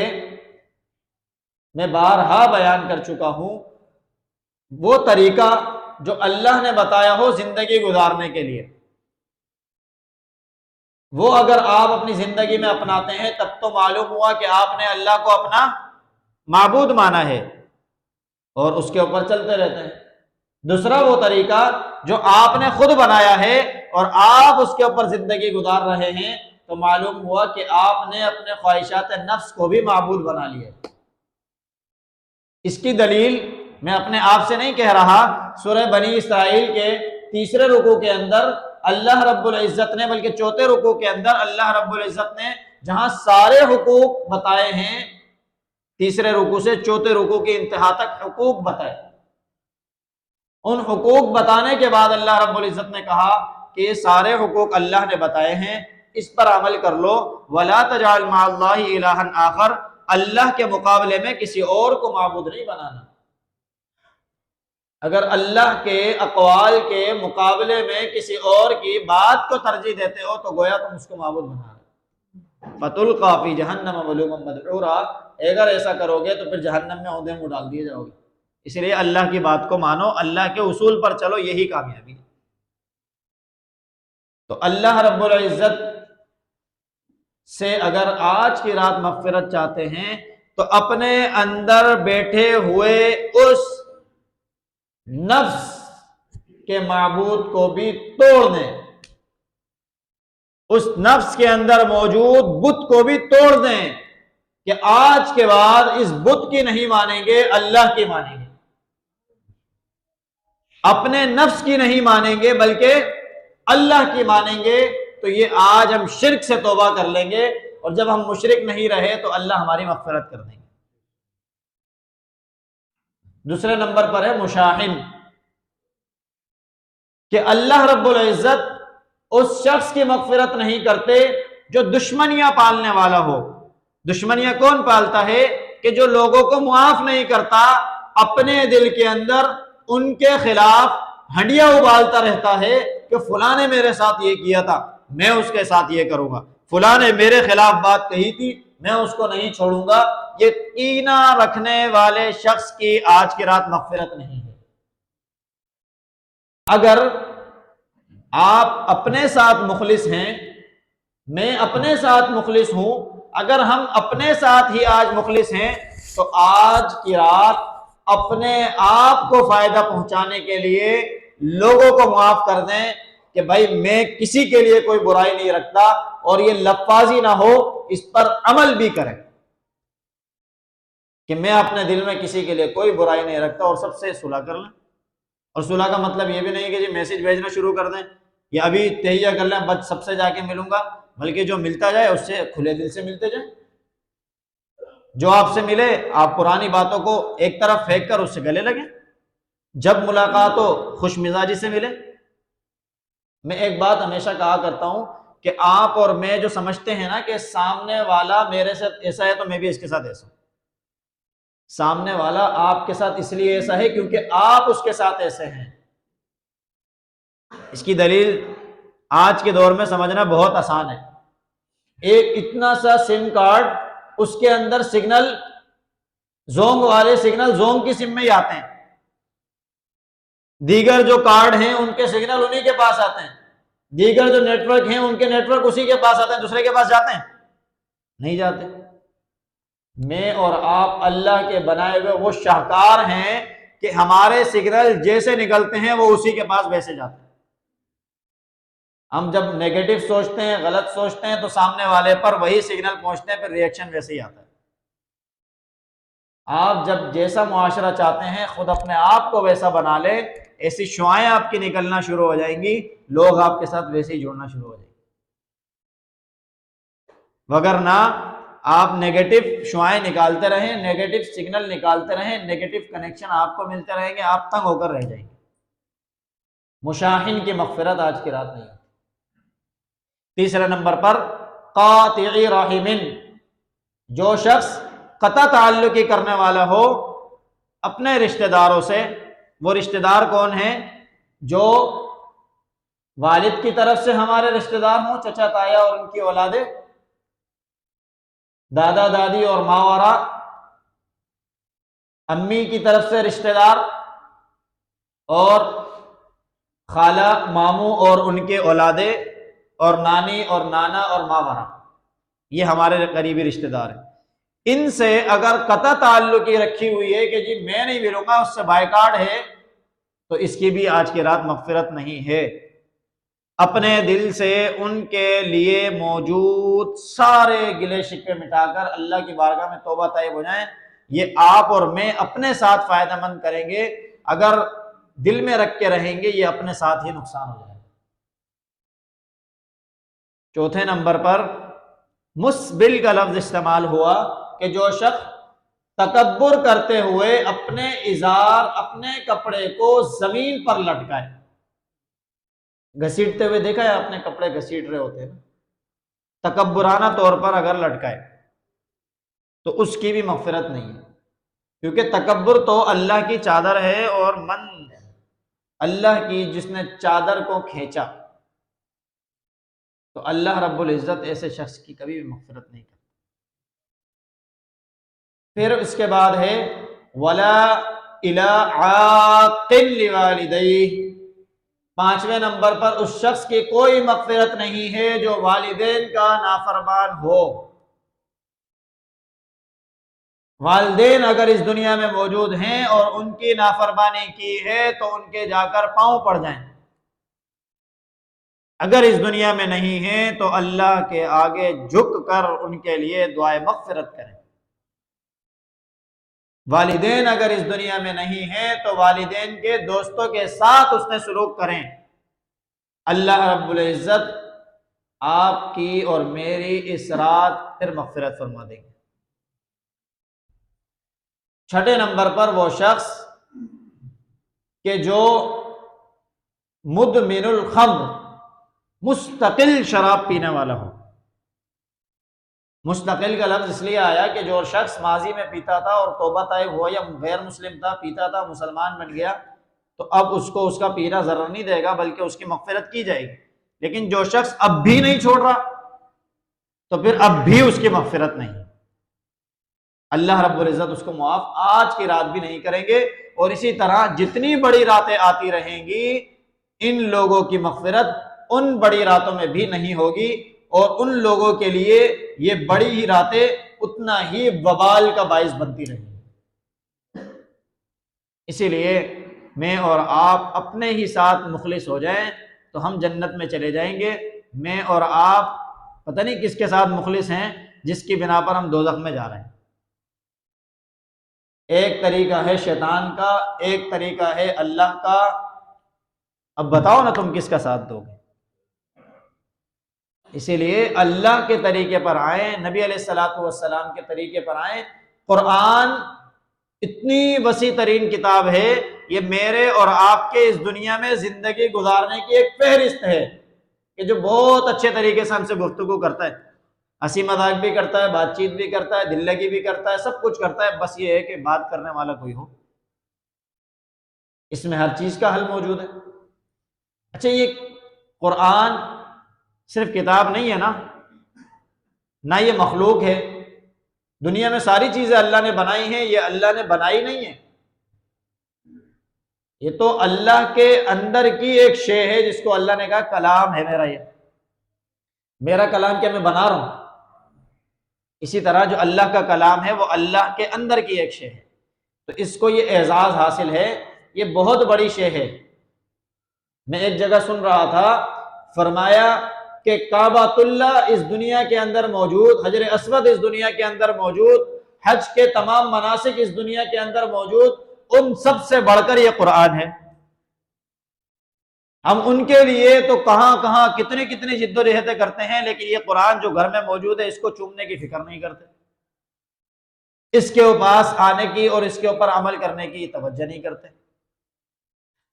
میں بارہا بیان کر چکا ہوں وہ طریقہ جو اللہ نے بتایا ہو زندگی گزارنے کے لیے، وہ اگر آپ اپنی زندگی میں اپناتے ہیں تب تو معلوم ہوا کہ آپ نے اللہ کو اپنا معبود مانا ہے اور اس کے اوپر چلتے رہتے ہیں۔ دوسرا وہ طریقہ جو آپ نے خود بنایا ہے اور آپ اس کے اوپر زندگی گزار رہے ہیں تو معلوم ہوا کہ آپ نے اپنے خواہشات نفس کو بھی معبود بنا لیا۔ اس کی دلیل میں اپنے آپ سے نہیں کہہ رہا، سورہ بنی اسرائیل کے 3 رکوع کے اندر اللہ رب العزت نے، بلکہ 4 رکوع کے اندر اللہ رب العزت نے جہاں سارے حقوق بتائے ہیں، 3 رکوع سے 4 رکوع کی انتہا تک حقوق بتائے، ان حقوق بتانے کے بعد اللہ رب العزت نے کہا کہ یہ سارے حقوق اللہ نے بتائے ہیں، اس پر عمل کر لو. وَلَا تَجْعَلْ مَعَ اللَّهِ إِلَٰهًا آخر، اللہ کے مقابلے میں کسی اور کو معبود نہیں بنانا. اگر اللہ کے اقوال کے مقابلے میں کسی اور کی بات کو ترجیح دیتے ہو تو گویا تم اس کو معبود بنا رہے. فَتُلْقَىٰ فِي جَهَنَّمَ مَلُومًا مَدْحُورًا، اگر ایسا کرو گے تو پھر جہنم میں اوندا منہ ڈال دیے جاؤ گے. اس لیے اللہ کی بات کو مانو، اللہ کے اصول پر چلو، یہی کامیابی ہے. تو اللہ رب العزت سے اگر آج کی رات مغفرت چاہتے ہیں تو اپنے اندر بیٹھے ہوئے اس نفس کے معبود کو بھی توڑ دیں، اس نفس کے اندر موجود بت کو بھی توڑ دیں کہ آج کے بعد اس بت کی نہیں مانیں گے، اللہ کی مانیں گے. اپنے نفس کی نہیں مانیں گے بلکہ اللہ کی مانیں گے. تو یہ آج ہم شرک سے توبہ کر لیں گے، اور جب ہم مشرک نہیں رہے تو اللہ ہماری مغفرت کر دیں گے. دوسرے نمبر پر ہے مشاحن، کہ اللہ رب العزت اس شخص کی مغفرت نہیں کرتے جو دشمنیاں پالنے والا ہو. دشمنیاں کون پالتا ہے؟ کہ جو لوگوں کو معاف نہیں کرتا، اپنے دل کے اندر ان کے خلاف ہنڈیاں ابالتا رہتا ہے کہ فلاں نے میرے ساتھ یہ کیا تھا، میں اس کے ساتھ یہ کروں گا، فلاں نے میرے خلاف بات کہی تھی، میں اس کو نہیں چھوڑوں گا. یہ کینہ رکھنے والے شخص کی آج کی رات مغفرت نہیں ہے. اگر آپ اپنے ساتھ مخلص ہیں، میں اپنے ساتھ مخلص ہوں، اگر ہم اپنے ساتھ ہی آج مخلص ہیں تو آج کی رات اپنے آپ کو فائدہ پہنچانے کے لیے لوگوں کو معاف کر دیں کہ بھائی میں کسی کے لیے کوئی برائی نہیں رکھتا، اور یہ لفاظی نہ ہو، اس پر عمل بھی کریں کہ میں اپنے دل میں کسی کے لیے کوئی برائی نہیں رکھتا، اور سب سے صلح کر لیں. اور صلح کا مطلب یہ بھی نہیں کہ جی میسج بھیجنا شروع کر دیں یا ابھی تہیہ کر لیں بس سب سے جا کے ملوں گا، بلکہ جو ملتا جائے اس سے کھلے دل سے ملتے جائیں. جو آپ سے ملے آپ پرانی باتوں کو ایک طرف پھینک کر اس سے گلے لگیں. جب ملاقات ہو خوش مزاجی سے ملے. میں ایک بات ہمیشہ کہا کرتا ہوں کہ آپ اور میں جو سمجھتے ہیں نا کہ سامنے والا میرے ساتھ ایسا ہے تو میں بھی اس کے ساتھ ایسا ہوں، سامنے والا آپ کے ساتھ اس لیے ایسا ہے کیونکہ آپ اس کے ساتھ ایسے ہیں. اس کی دلیل آج کے دور میں سمجھنا بہت آسان ہے. ایک اتنا سا سم کارڈ، اس کے اندر سگنل، زونگ والے سگنل زونگ کی سم میں ہی آتے ہیں، دیگر جو کارڈ ہیں ان کے سگنل انہی کے پاس آتے ہیں، دیگر جو نیٹ ورک ہیں ان کے نیٹ ورک اسی کے پاس آتے ہیں. دوسرے کے پاس جاتے ہیں؟ نہیں جاتے. میں اور آپ اللہ کے بنائے ہوئے وہ شاہکار ہیں کہ ہمارے سگنل جیسے نکلتے ہیں وہ اسی کے پاس ویسے جاتے ہیں. ہم جب نیگیٹو سوچتے ہیں، غلط سوچتے ہیں تو سامنے والے پر وہی سگنل پہنچتے ہیں، پھر ری ایکشن ویسے ہی آتا ہے. آپ جب جیسا معاشرہ چاہتے ہیں خود اپنے آپ کو ویسا بنا لے، ایسی شعائیں آپ کی نکلنا شروع ہو جائیں گی، لوگ آپ کے ساتھ ویسے ہی جڑنا شروع ہو جائیں گے. وگرنہ آپ نیگیٹو شعائیں نکالتے رہیں، نیگیٹو سگنل نکالتے رہیں، نیگیٹو کنیکشن آپ کو ملتے رہیں گے، آپ تنگ ہو کر رہ جائیں گے. مشاحن کی مغفرت آج کی رات نہیں ہوتی. تیسرے نمبر پر قاطعی رحم، جو شخص قطع تعلقی کرنے والا ہو اپنے رشتہ داروں سے. وہ رشتہ دار کون ہیں؟ جو والد کی طرف سے ہمارے رشتہ دار ہوں، چچا تایا اور ان کی اولادیں، دادا دادی اور ماورا، امی کی طرف سے رشتہ دار، اور خالہ ماموں اور ان کے اولادیں، اور نانی اور نانا اور ماورا، یہ ہمارے قریبی رشتہ دار ہیں. ان سے اگر قطع تعلقی رکھی ہوئی ہے کہ جی میں نہیں ملوں گا، اس سے بائیکاٹ ہے، تو اس کی بھی آج کی رات مغفرت نہیں ہے. اپنے دل سے ان کے لیے موجود سارے گلے شکوے مٹا کر اللہ کی بارگاہ میں توبہ طیب ہو جائیں. یہ آپ اور میں اپنے ساتھ فائدہ مند کریں گے. اگر دل میں رکھ کے رہیں گے یہ اپنے ساتھ ہی نقصان ہو جائے گا. چوتھے نمبر پر مسبل کا لفظ استعمال ہوا کہ جو شخص تکبر کرتے ہوئے اپنے ازار، اپنے کپڑے کو زمین پر لٹکائے. گھسیٹتے ہوئے دیکھا ہے اپنے کپڑے گھسیٹ رہے ہوتے ہیں، تکبرانہ طور پر اگر لٹکائے تو اس کی بھی مغفرت نہیں ہے، کیونکہ تکبر تو اللہ کی چادر ہے، اور من اللہ کی جس نے چادر کو کھینچا تو اللہ رب العزت ایسے شخص کی کبھی بھی مغفرت نہیں کرتا۔ پھر اس کے بعد ہے وَلَا إِلَىٰ عَاقٍ لِوَالِدَيْهِ، 5ویں نمبر پر اس شخص کی کوئی مغفرت نہیں ہے جو والدین کا نافرمان ہو۔ والدین اگر اس دنیا میں موجود ہیں اور ان کی نافرمانی کی ہے تو ان کے جا کر پاؤں پڑ جائیں، اگر اس دنیا میں نہیں ہیں تو اللہ کے آگے جھک کر ان کے لیے دعائے مغفرت کریں۔ والدین اگر اس دنیا میں نہیں ہیں تو والدین کے دوستوں کے ساتھ اس نے سلوک کریں، اللہ رب العزت آپ کی اور میری اس رات پھر مغفرت فرما دیں گے۔ 6 نمبر پر وہ شخص کہ جو مدمن الخمر، مستقل شراب پینے والا ہو۔ مستقل کا لفظ اس لیے آیا کہ جو شخص ماضی میں پیتا تھا اور توبہ طائب ہوا، یا غیر مسلم تھا، پیتا تھا، مسلمان بن گیا، تو اب اس کو اس کا پینا ضرر نہیں دے گا بلکہ اس کی مغفرت کی جائے گی۔ لیکن جو شخص اب بھی نہیں چھوڑ رہا تو پھر اب بھی اس کی مغفرت نہیں، اللہ رب العزت اس کو معاف آج کی رات بھی نہیں کریں گے، اور اسی طرح جتنی بڑی راتیں آتی رہیں گی ان لوگوں کی مغفرت ان بڑی راتوں میں بھی نہیں ہوگی، اور ان لوگوں کے لیے یہ بڑی ہی راتیں اتنا ہی وبال کا باعث بنتی رہیں گی۔ اسی لیے میں اور آپ اپنے ہی ساتھ مخلص ہو جائیں تو ہم جنت میں چلے جائیں گے۔ میں اور آپ پتہ نہیں کس کے ساتھ مخلص ہیں جس کی بنا پر ہم دوزخ میں جا رہے ہیں۔ ایک طریقہ ہے شیطان کا، ایک طریقہ ہے اللہ کا۔ اب بتاؤ نا تم کس کا ساتھ دو گے؟ اسی لیے اللہ کے طریقے پر آئیں، نبی علیہ الصلوۃ والسلام کے طریقے پر آئیں۔ قرآن اتنی وسیع ترین کتاب ہے، یہ میرے اور آپ کے اس دنیا میں زندگی گزارنے کی ایک فہرست ہے کہ جو بہت اچھے طریقے سے ہم سے گفتگو کرتا ہے، ہنسی مذاق بھی کرتا ہے، بات چیت بھی کرتا ہے، دل لگی بھی کرتا ہے، سب کچھ کرتا ہے، بس یہ ہے کہ بات کرنے والا کوئی ہو۔ اس میں ہر چیز کا حل موجود ہے۔ اچھا، یہ قرآن صرف کتاب نہیں ہے نا، نہ یہ مخلوق ہے۔ دنیا میں ساری چیزیں اللہ نے بنائی ہیں، یہ اللہ نے بنائی نہیں ہے، یہ تو اللہ کے اندر کی ایک شے ہے جس کو اللہ نے کہا کلام ہے میرا، یہ میرا کلام کیا میں بنا رہا ہوں۔ اسی طرح جو اللہ کا کلام ہے وہ اللہ کے اندر کی ایک شے ہے، تو اس کو یہ اعزاز حاصل ہے، یہ بہت بڑی شے ہے۔ میں ایک جگہ سن رہا تھا، فرمایا کہ کعبۃ اللہ اس دنیا کے اندر موجود، حجر اسود اس دنیا کے اندر موجود، حج کے تمام مناسک اس دنیا کے اندر موجود، ان سب سے بڑھ کر یہ قرآن ہے۔ ہم ان کے لیے تو کہاں کہاں کتنی کتنی جد و جہدیں کرتے ہیں، لیکن یہ قرآن جو گھر میں موجود ہے اس کو چومنے کی فکر نہیں کرتے، اس کے پاس آنے کی اور اس کے اوپر عمل کرنے کی توجہ نہیں کرتے۔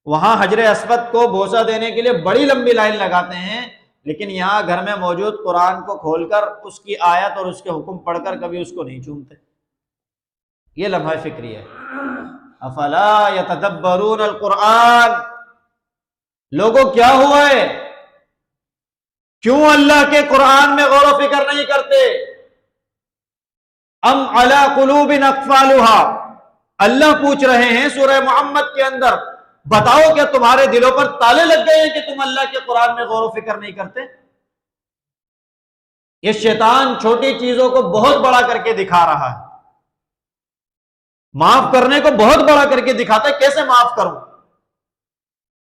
وہاں حجر اسود کو بوسہ دینے کے لیے بڑی لمبی لائن لگاتے ہیں، لیکن یہاں گھر میں موجود قرآن کو کھول کر اس کی آیت اور اس کے حکم پڑھ کر کبھی اس کو نہیں چومتے۔ یہ لمحہ فکری ہے۔ افلا یتدبرون القرآن، لوگوں کیا ہوا ہے، کیوں اللہ کے قرآن میں غور و فکر نہیں کرتے؟ ام علی قلوب اقفالها، اللہ پوچھ رہے ہیں سورہ محمد کے اندر، بتاؤ کہ تمہارے دلوں پر تالے لگ گئے ہیں کہ تم اللہ کے قرآن میں غور و فکر نہیں کرتے؟ یہ شیطان چھوٹی چیزوں کو بہت بڑا کر کے دکھا رہا ہے، معاف کرنے کو بہت بڑا کر کے دکھاتا ہے۔ کیسے معاف کروں؟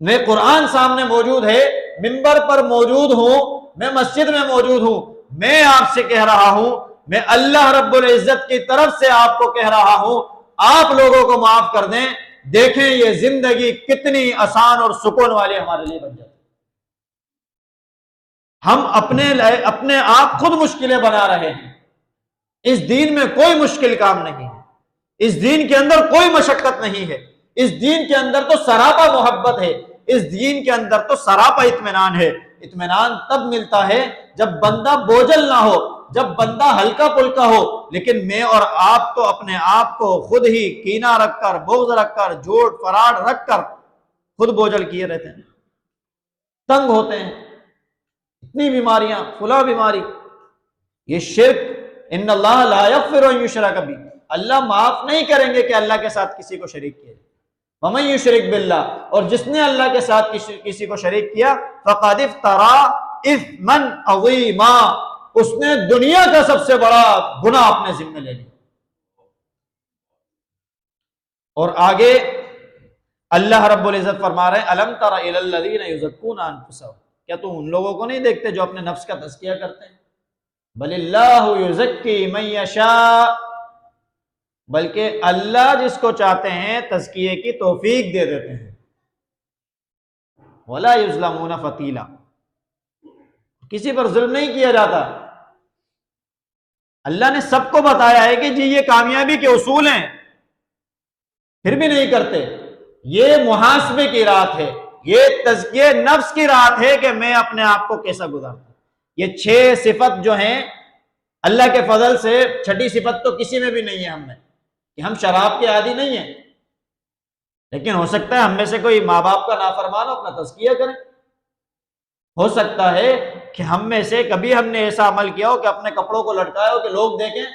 میں قرآن سامنے موجود ہے، منبر پر موجود ہوں، میں مسجد میں موجود ہوں، میں آپ سے کہہ رہا ہوں، میں اللہ رب العزت کی طرف سے آپ کو کہہ رہا ہوں، آپ لوگوں کو معاف کر دیں، دیکھیں یہ زندگی کتنی آسان اور سکون والی ہمارے لیے بن جاتی۔ ہم اپنے آپ خود مشکلیں بنا رہے ہیں۔ اس دین میں کوئی مشکل کام نہیں ہے، اس دین کے اندر کوئی مشقت نہیں ہے، اس دین کے اندر تو سراپا محبت ہے، اس دین کے اندر تو سراپا اطمینان ہے۔ اطمینان تب ملتا ہے جب بندہ بوجھل نہ ہو، جب بندہ ہلکا پھلکا ہو. لیکن میں اور آپ تو اپنے آپ کو خود ہی کینہ رکھ کر، بغض رکھ کر، جھوٹ فراڈ رکھ کر خود بوجھل کیے رہتے ہیں، تنگ ہوتے ہیں، اتنی بیماریاں، فلاں بیماری. یہ شرک، ان اللہ لا یغفر ان یشرک بہ، اللہ معاف نہیں کریں گے کہ اللہ کے ساتھ کسی کو شریک کیا جائے. ومن یشرک باللہ، اور جس نے اللہ کے ساتھ کسی کو شریک کیا، فقد افتری اثما عظیما، اس نے دنیا کا سب سے بڑا گناہ اپنے ذمہ لے لیا. اور آگے اللہ رب العزت فرما رہے ہیں الم تر الی الذین یزکون انفسهم، کیا تم ان لوگوں کو نہیں دیکھتے جو اپنے نفس کا تزکیہ کرتے ہیں؟ بل اللہ یزکی من یشاء، بلکہ اللہ جس کو چاہتے ہیں تزکیے کی توفیق دے دیتے ہیں. ولا یظلمون فتیلا، کسی پر ظلم نہیں کیا جاتا. اللہ نے سب کو بتایا ہے کہ جی یہ کامیابی کے اصول ہیں، پھر بھی نہیں کرتے. یہ محاسبے کی رات ہے، یہ تزکیے نفس کی رات ہے کہ میں اپنے آپ کو کیسا گزارتا. یہ 6 صفت جو ہیں اللہ کے فضل سے، چھٹی صفت تو کسی میں بھی نہیں ہے ہم میں، کہ ہم شراب کے عادی نہیں ہیں. لیکن ہو سکتا ہے ہم میں سے کوئی ماں باپ کا نافرمان ہو، اپنا تزکیہ کرے. ہو سکتا ہے کہ ہم میں سے کبھی ہم نے ایسا عمل کیا ہو کہ اپنے کپڑوں کو لٹکایا ہو کہ لوگ دیکھیں.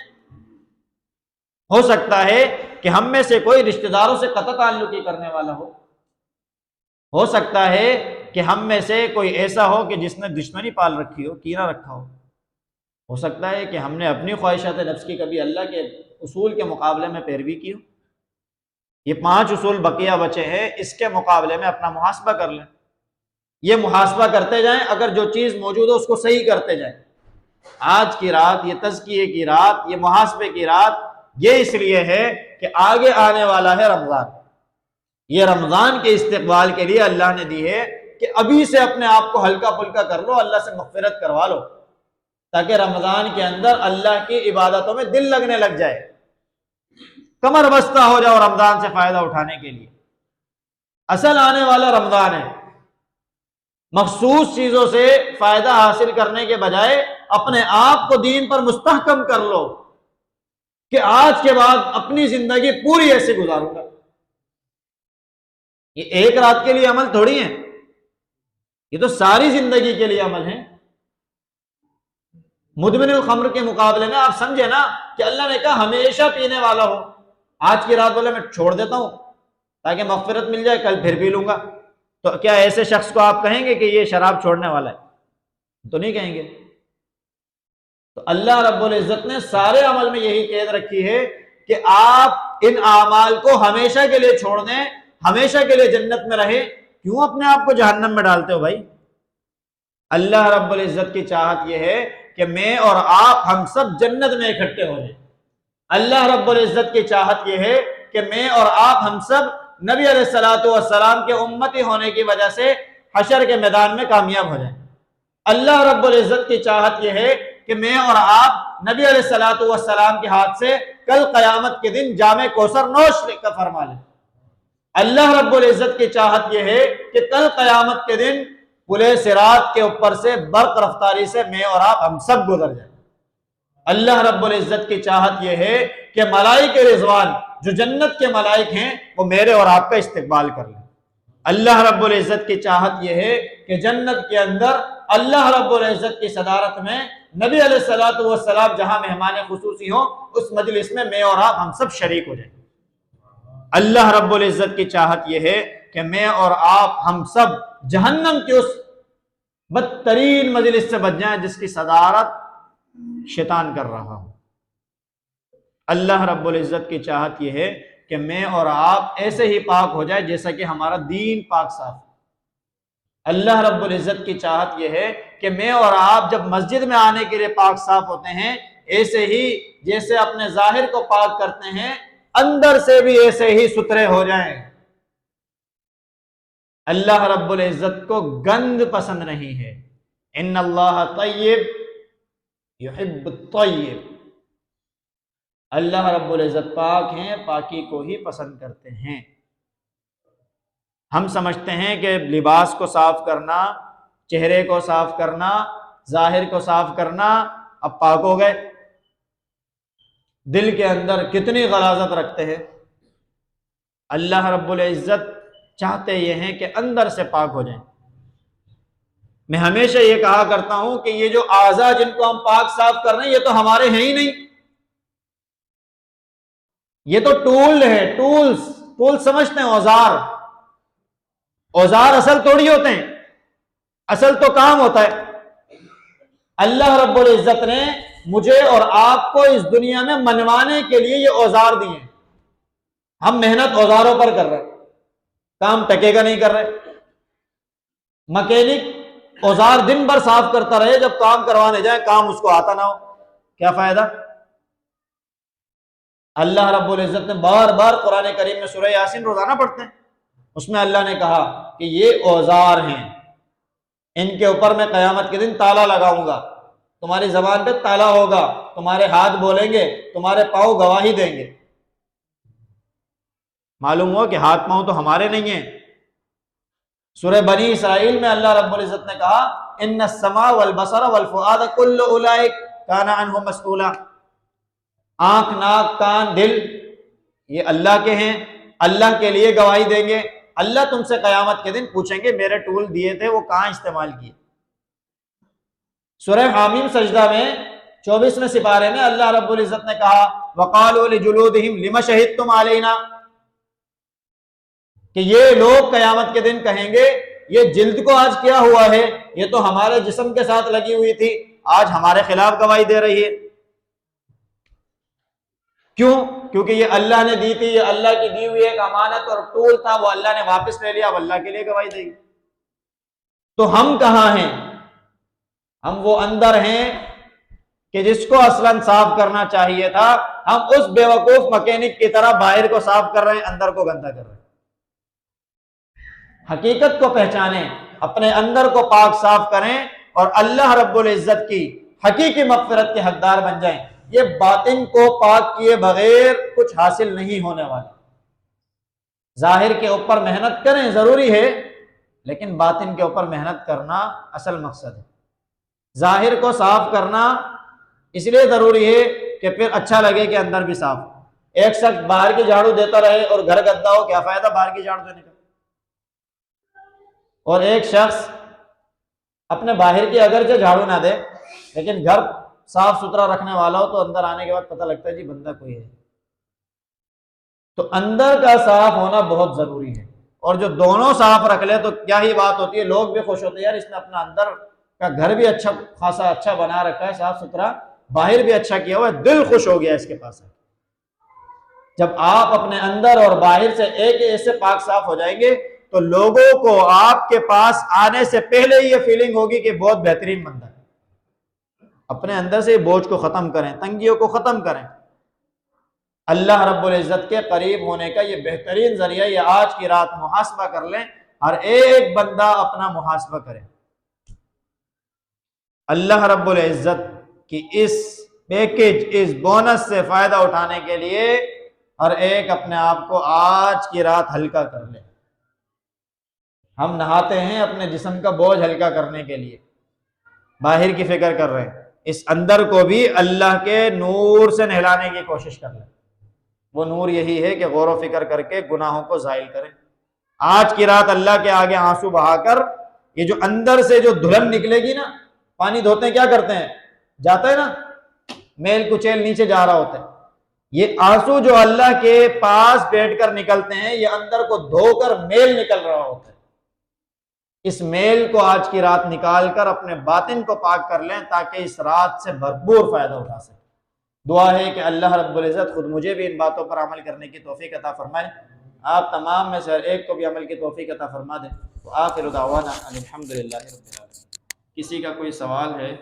ہو سکتا ہے کہ ہم میں سے کوئی رشتہ داروں سے قطع تعلقی کرنے والا ہو. ہو سکتا ہے کہ ہم میں سے کوئی ایسا ہو کہ جس نے دشمنی پال رکھی ہو، کینہ رکھا ہو. ہو سکتا ہے کہ ہم نے اپنی خواہشات نفس کی کبھی اللہ کے اصول کے مقابلے میں پیروی کی ہو. یہ 5 اصول بقیہ بچے ہیں، اس کے مقابلے میں اپنا محاسبہ کر لیں. یہ محاسبہ کرتے جائیں، اگر جو چیز موجود ہو اس کو صحیح کرتے جائیں. آج کی رات، یہ تزکیے کی رات، یہ محاسبے کی رات، یہ اس لیے ہے کہ آگے آنے والا ہے رمضان. یہ رمضان کے استقبال کے لیے اللہ نے دی ہے کہ ابھی سے اپنے آپ کو ہلکا پھلکا کر لو، اللہ سے مغفرت کروا لو، تاکہ رمضان کے اندر اللہ کی عبادتوں میں دل لگنے لگ جائے، کمر بستہ ہو جاؤ رمضان سے فائدہ اٹھانے کے لیے. اصل آنے والا رمضان ہے. مخصوص چیزوں سے فائدہ حاصل کرنے کے بجائے اپنے آپ کو دین پر مستحکم کر لو کہ آج کے بعد اپنی زندگی پوری ایسے گزاروں گا. یہ ایک رات کے لیے عمل تھوڑی ہے، یہ تو ساری زندگی کے لیے عمل ہے. مدمن الخمر کے مقابلے میں آپ سمجھے نا کہ اللہ نے کہا ہمیشہ پینے والا ہو، آج کی رات بولے میں چھوڑ دیتا ہوں تاکہ مغفرت مل جائے، کل پھر پی لوں گا. تو کیا ایسے شخص کو آپ کہیں گے کہ یہ شراب چھوڑنے والا ہے؟ تو نہیں کہیں گے. تو اللہ رب العزت نے سارے عمل میں یہی قید رکھی ہے کہ آپ ان اعمال کو ہمیشہ کے لیے چھوڑ دیں، ہمیشہ کے لیے جنت میں رہے. کیوں اپنے آپ کو جہنم میں ڈالتے ہو بھائی؟ اللہ رب العزت کی چاہت یہ ہے کہ میں اور آپ ہم سب جنت میں اکٹھے ہو جائیں. اللہ رب العزت کی چاہت یہ ہے کہ میں اور آپ ہم سب نبی علیہ الصلوۃ والسلام کے امتی ہونے کی وجہ سے حشر کے میدان میں کامیاب ہو جائیں. اللہ رب العزت کی چاہت یہ ہے کہ میں اور آپ نبی علیہ الصلوۃ والسلام کے ہاتھ سے کل قیامت کے دن جام کوثر نوش کر فرما لیں. اللہ رب العزت کی چاہت یہ ہے کہ کل قیامت کے دن پلے صراط کے اوپر سے برق رفتاری سے میں اور آپ ہم سب گزر جائیں. اللہ رب العزت کی چاہت یہ ہے کہ ملائکہ رضوان جو جنت کے ملائک ہیں وہ میرے اور آپ کا استقبال کر لیں. اللہ رب العزت کی چاہت یہ ہے کہ جنت کے اندر اللہ رب العزت کی صدارت میں نبی علیہ الصلوۃ والسلام جہاں مہمان خصوصی ہوں اس مجلس میں میں اور آپ ہم سب شریک ہو جائیں. اللہ رب العزت کی چاہت یہ ہے کہ میں اور آپ ہم سب جہنم کے اس بدترین مجلس سے بچ جائیں جس کی صدارت شیطان کر رہا ہو. اللہ رب العزت کی چاہت یہ ہے کہ میں اور آپ ایسے ہی پاک ہو جائے جیسا کہ ہمارا دین پاک صاف. اللہ رب العزت کی چاہت یہ ہے کہ میں اور آپ جب مسجد میں آنے کے لیے پاک صاف ہوتے ہیں ایسے ہی جیسے اپنے ظاہر کو پاک کرتے ہیں اندر سے بھی ایسے ہی ستھرے ہو جائیں. اللہ رب العزت کو گند پسند نہیں ہے. ان اللہ طیب یحب الطیب، اللہ رب العزت پاک ہیں، پاکی کو ہی پسند کرتے ہیں. ہم سمجھتے ہیں کہ لباس کو صاف کرنا چہرے کو صاف کرنا، ظاہر کو صاف کرنا، اب پاک ہو گئے۔ دل کے اندر کتنی غلاظت رکھتے ہیں، اللہ رب العزت چاہتے یہ ہیں کہ اندر سے پاک ہو جائیں۔ میں ہمیشہ یہ کہا کرتا ہوں کہ یہ جو اعضاء جن کو ہم پاک صاف کر رہے ہیں یہ تو ہمارے ہیں ہی نہیں، یہ تو ٹول ہے، ٹول سمجھتے ہیں، اوزار۔ اوزار اصل تھوڑی ہوتے ہیں، اصل تو کام ہوتا ہے۔ اللہ رب العزت نے مجھے اور آپ کو اس دنیا میں منوانے کے لیے یہ اوزار دیے ہیں۔ ہم محنت اوزاروں پر کر رہے ہیں، کام ٹکے گا نہیں کر رہے۔ مکینک اوزار دن بھر صاف کرتا رہے، جب کام کروانے جائے کام اس کو آتا نہ ہو، کیا فائدہ؟ اللہ رب العزت نے بار بار قرآن کریم میں سورہ یاسین روزانہ پڑھتے ہیں، اس میں اللہ نے کہا کہ یہ اوزار ہیں، ان کے اوپر میں قیامت کے دن تالا لگاؤں گا، تمہاری زبان پہ تالا ہوگا، تمہارے ہاتھ بولیں گے، تمہارے پاؤں گواہی دیں گے۔ معلوم ہوا کہ ہاتھ پاؤں تو ہمارے نہیں ہیں۔ سورہ بنی اسرائیل میں اللہ رب العزت نے کہا ان السمع والبصر والفؤاد کل اولئک کان عنہ مسئولا، آنکھ، ناک، کان، دل یہ اللہ کے ہیں، اللہ کے لیے گواہی دیں گے۔ اللہ تم سے قیامت کے دن پوچھیں گے میرے ٹول دیے تھے وہ کہاں استعمال کیے۔ سورہ حامیم سجدہ میں 24ویں سپارے میں اللہ رب العزت نے کہا وقالوا لجلودہم لم شہدتم علینا، کہ یہ لوگ قیامت کے دن کہیں گے یہ جلد کو آج کیا ہوا ہے، یہ تو ہمارے جسم کے ساتھ لگی ہوئی تھی، آج ہمارے خلاف گواہی دے رہی ہے۔ کیوں؟ کیونکہ یہ اللہ نے دی تھی، یہ اللہ کی دی ہوئی ایک امانت اور ٹول تھا، وہ اللہ نے واپس لے لیا، اب اللہ کے لیے گواہی دے گی۔ تو ہم کہاں ہیں؟ ہم وہ اندر ہیں کہ جس کو اصلاً صاف کرنا چاہیے تھا، ہم اس بے وقوف مکینک کی طرح باہر کو صاف کر رہے ہیں، اندر کو گندا کر رہے ہیں۔ حقیقت کو پہچانیں، اپنے اندر کو پاک صاف کریں اور اللہ رب العزت کی حقیقی مغفرت کے حقدار بن جائیں۔ یہ باطن کو پاک کیے بغیر کچھ حاصل نہیں ہونے والا۔ ظاہر کے اوپر محنت کریں ضروری ہے، لیکن باطن کے اوپر محنت کرنا اصل مقصد ہے۔ ظاہر کو صاف کرنا اس لیے ضروری ہے کہ پھر اچھا لگے کہ اندر بھی صاف ہو۔ ایک شخص باہر کی جھاڑو دیتا رہے اور گھر گندا ہو، کیا فائدہ باہر کی جھاڑو دینے کا؟ اور ایک شخص اپنے باہر کی اگرچہ جھاڑو نہ دے لیکن گھر صاف ستھرا رکھنے والا ہو، تو اندر آنے کے بعد پتہ لگتا ہے جی بندہ کوئی ہے۔ تو اندر کا صاف ہونا بہت ضروری ہے، اور جو دونوں صاف رکھ لے تو کیا ہی بات ہوتی ہے، لوگ بھی خوش ہوتے ہیں، یار اس نے اپنا اندر کا گھر بھی اچھا خاصا اچھا بنا رکھا ہے، صاف ستھرا، باہر بھی اچھا کیا ہوا ہے، دل خوش ہو گیا اس کے پاس۔ جب آپ اپنے اندر اور باہر سے ایک ایسے پاک صاف ہو جائیں گے تو لوگوں کو آپ کے پاس آنے سے پہلے یہ فیلنگ ہوگی کہ بہت بہترین بندہ ہے۔ اپنے اندر سے بوجھ کو ختم کریں، تنگیوں کو ختم کریں۔ اللہ رب العزت کے قریب ہونے کا یہ بہترین ذریعہ، یہ آج کی رات محاسبہ کر لیں، ہر ایک بندہ اپنا محاسبہ کرے۔ اللہ رب العزت کی اس پیکج، اس بونس سے فائدہ اٹھانے کے لیے ہر ایک اپنے آپ کو آج کی رات ہلکا کر لے۔ ہم نہاتے ہیں اپنے جسم کا بوجھ ہلکا کرنے کے لیے، باہر کی فکر کر رہے ہیں، اس اندر کو بھی اللہ کے نور سے نہلانے کی کوشش کر لیں۔ وہ نور یہی ہے کہ غور و فکر کر کے گناہوں کو زائل کریں۔ آج کی رات اللہ کے آگے آنسو بہا کر یہ جو اندر سے جو دھلن نکلے گی نا، پانی دھوتے ہیں کیا کرتے ہیں، جاتا ہے نا، میل کچیل نیچے جا رہا ہوتا ہے، یہ آنسو جو اللہ کے پاس بیٹھ کر نکلتے ہیں، یہ اندر کو دھو کر میل نکل رہا ہوتا ہے۔ اس میل کو آج کی رات نکال کر اپنے باطن کو پاک کر لیں تاکہ اس رات سے بھرپور فائدہ اٹھا سکیں۔ دعا ہے کہ اللہ رب العزت خود مجھے بھی ان باتوں پر عمل کرنے کی توفیق عطا فرمائے، آپ تمام میں سے ہر ایک کو بھی عمل کی توفیق عطا فرما دیں۔ وآخر دعوانا ان الحمد للہ رب العالمین۔ کسی کا کوئی سوال ہے؟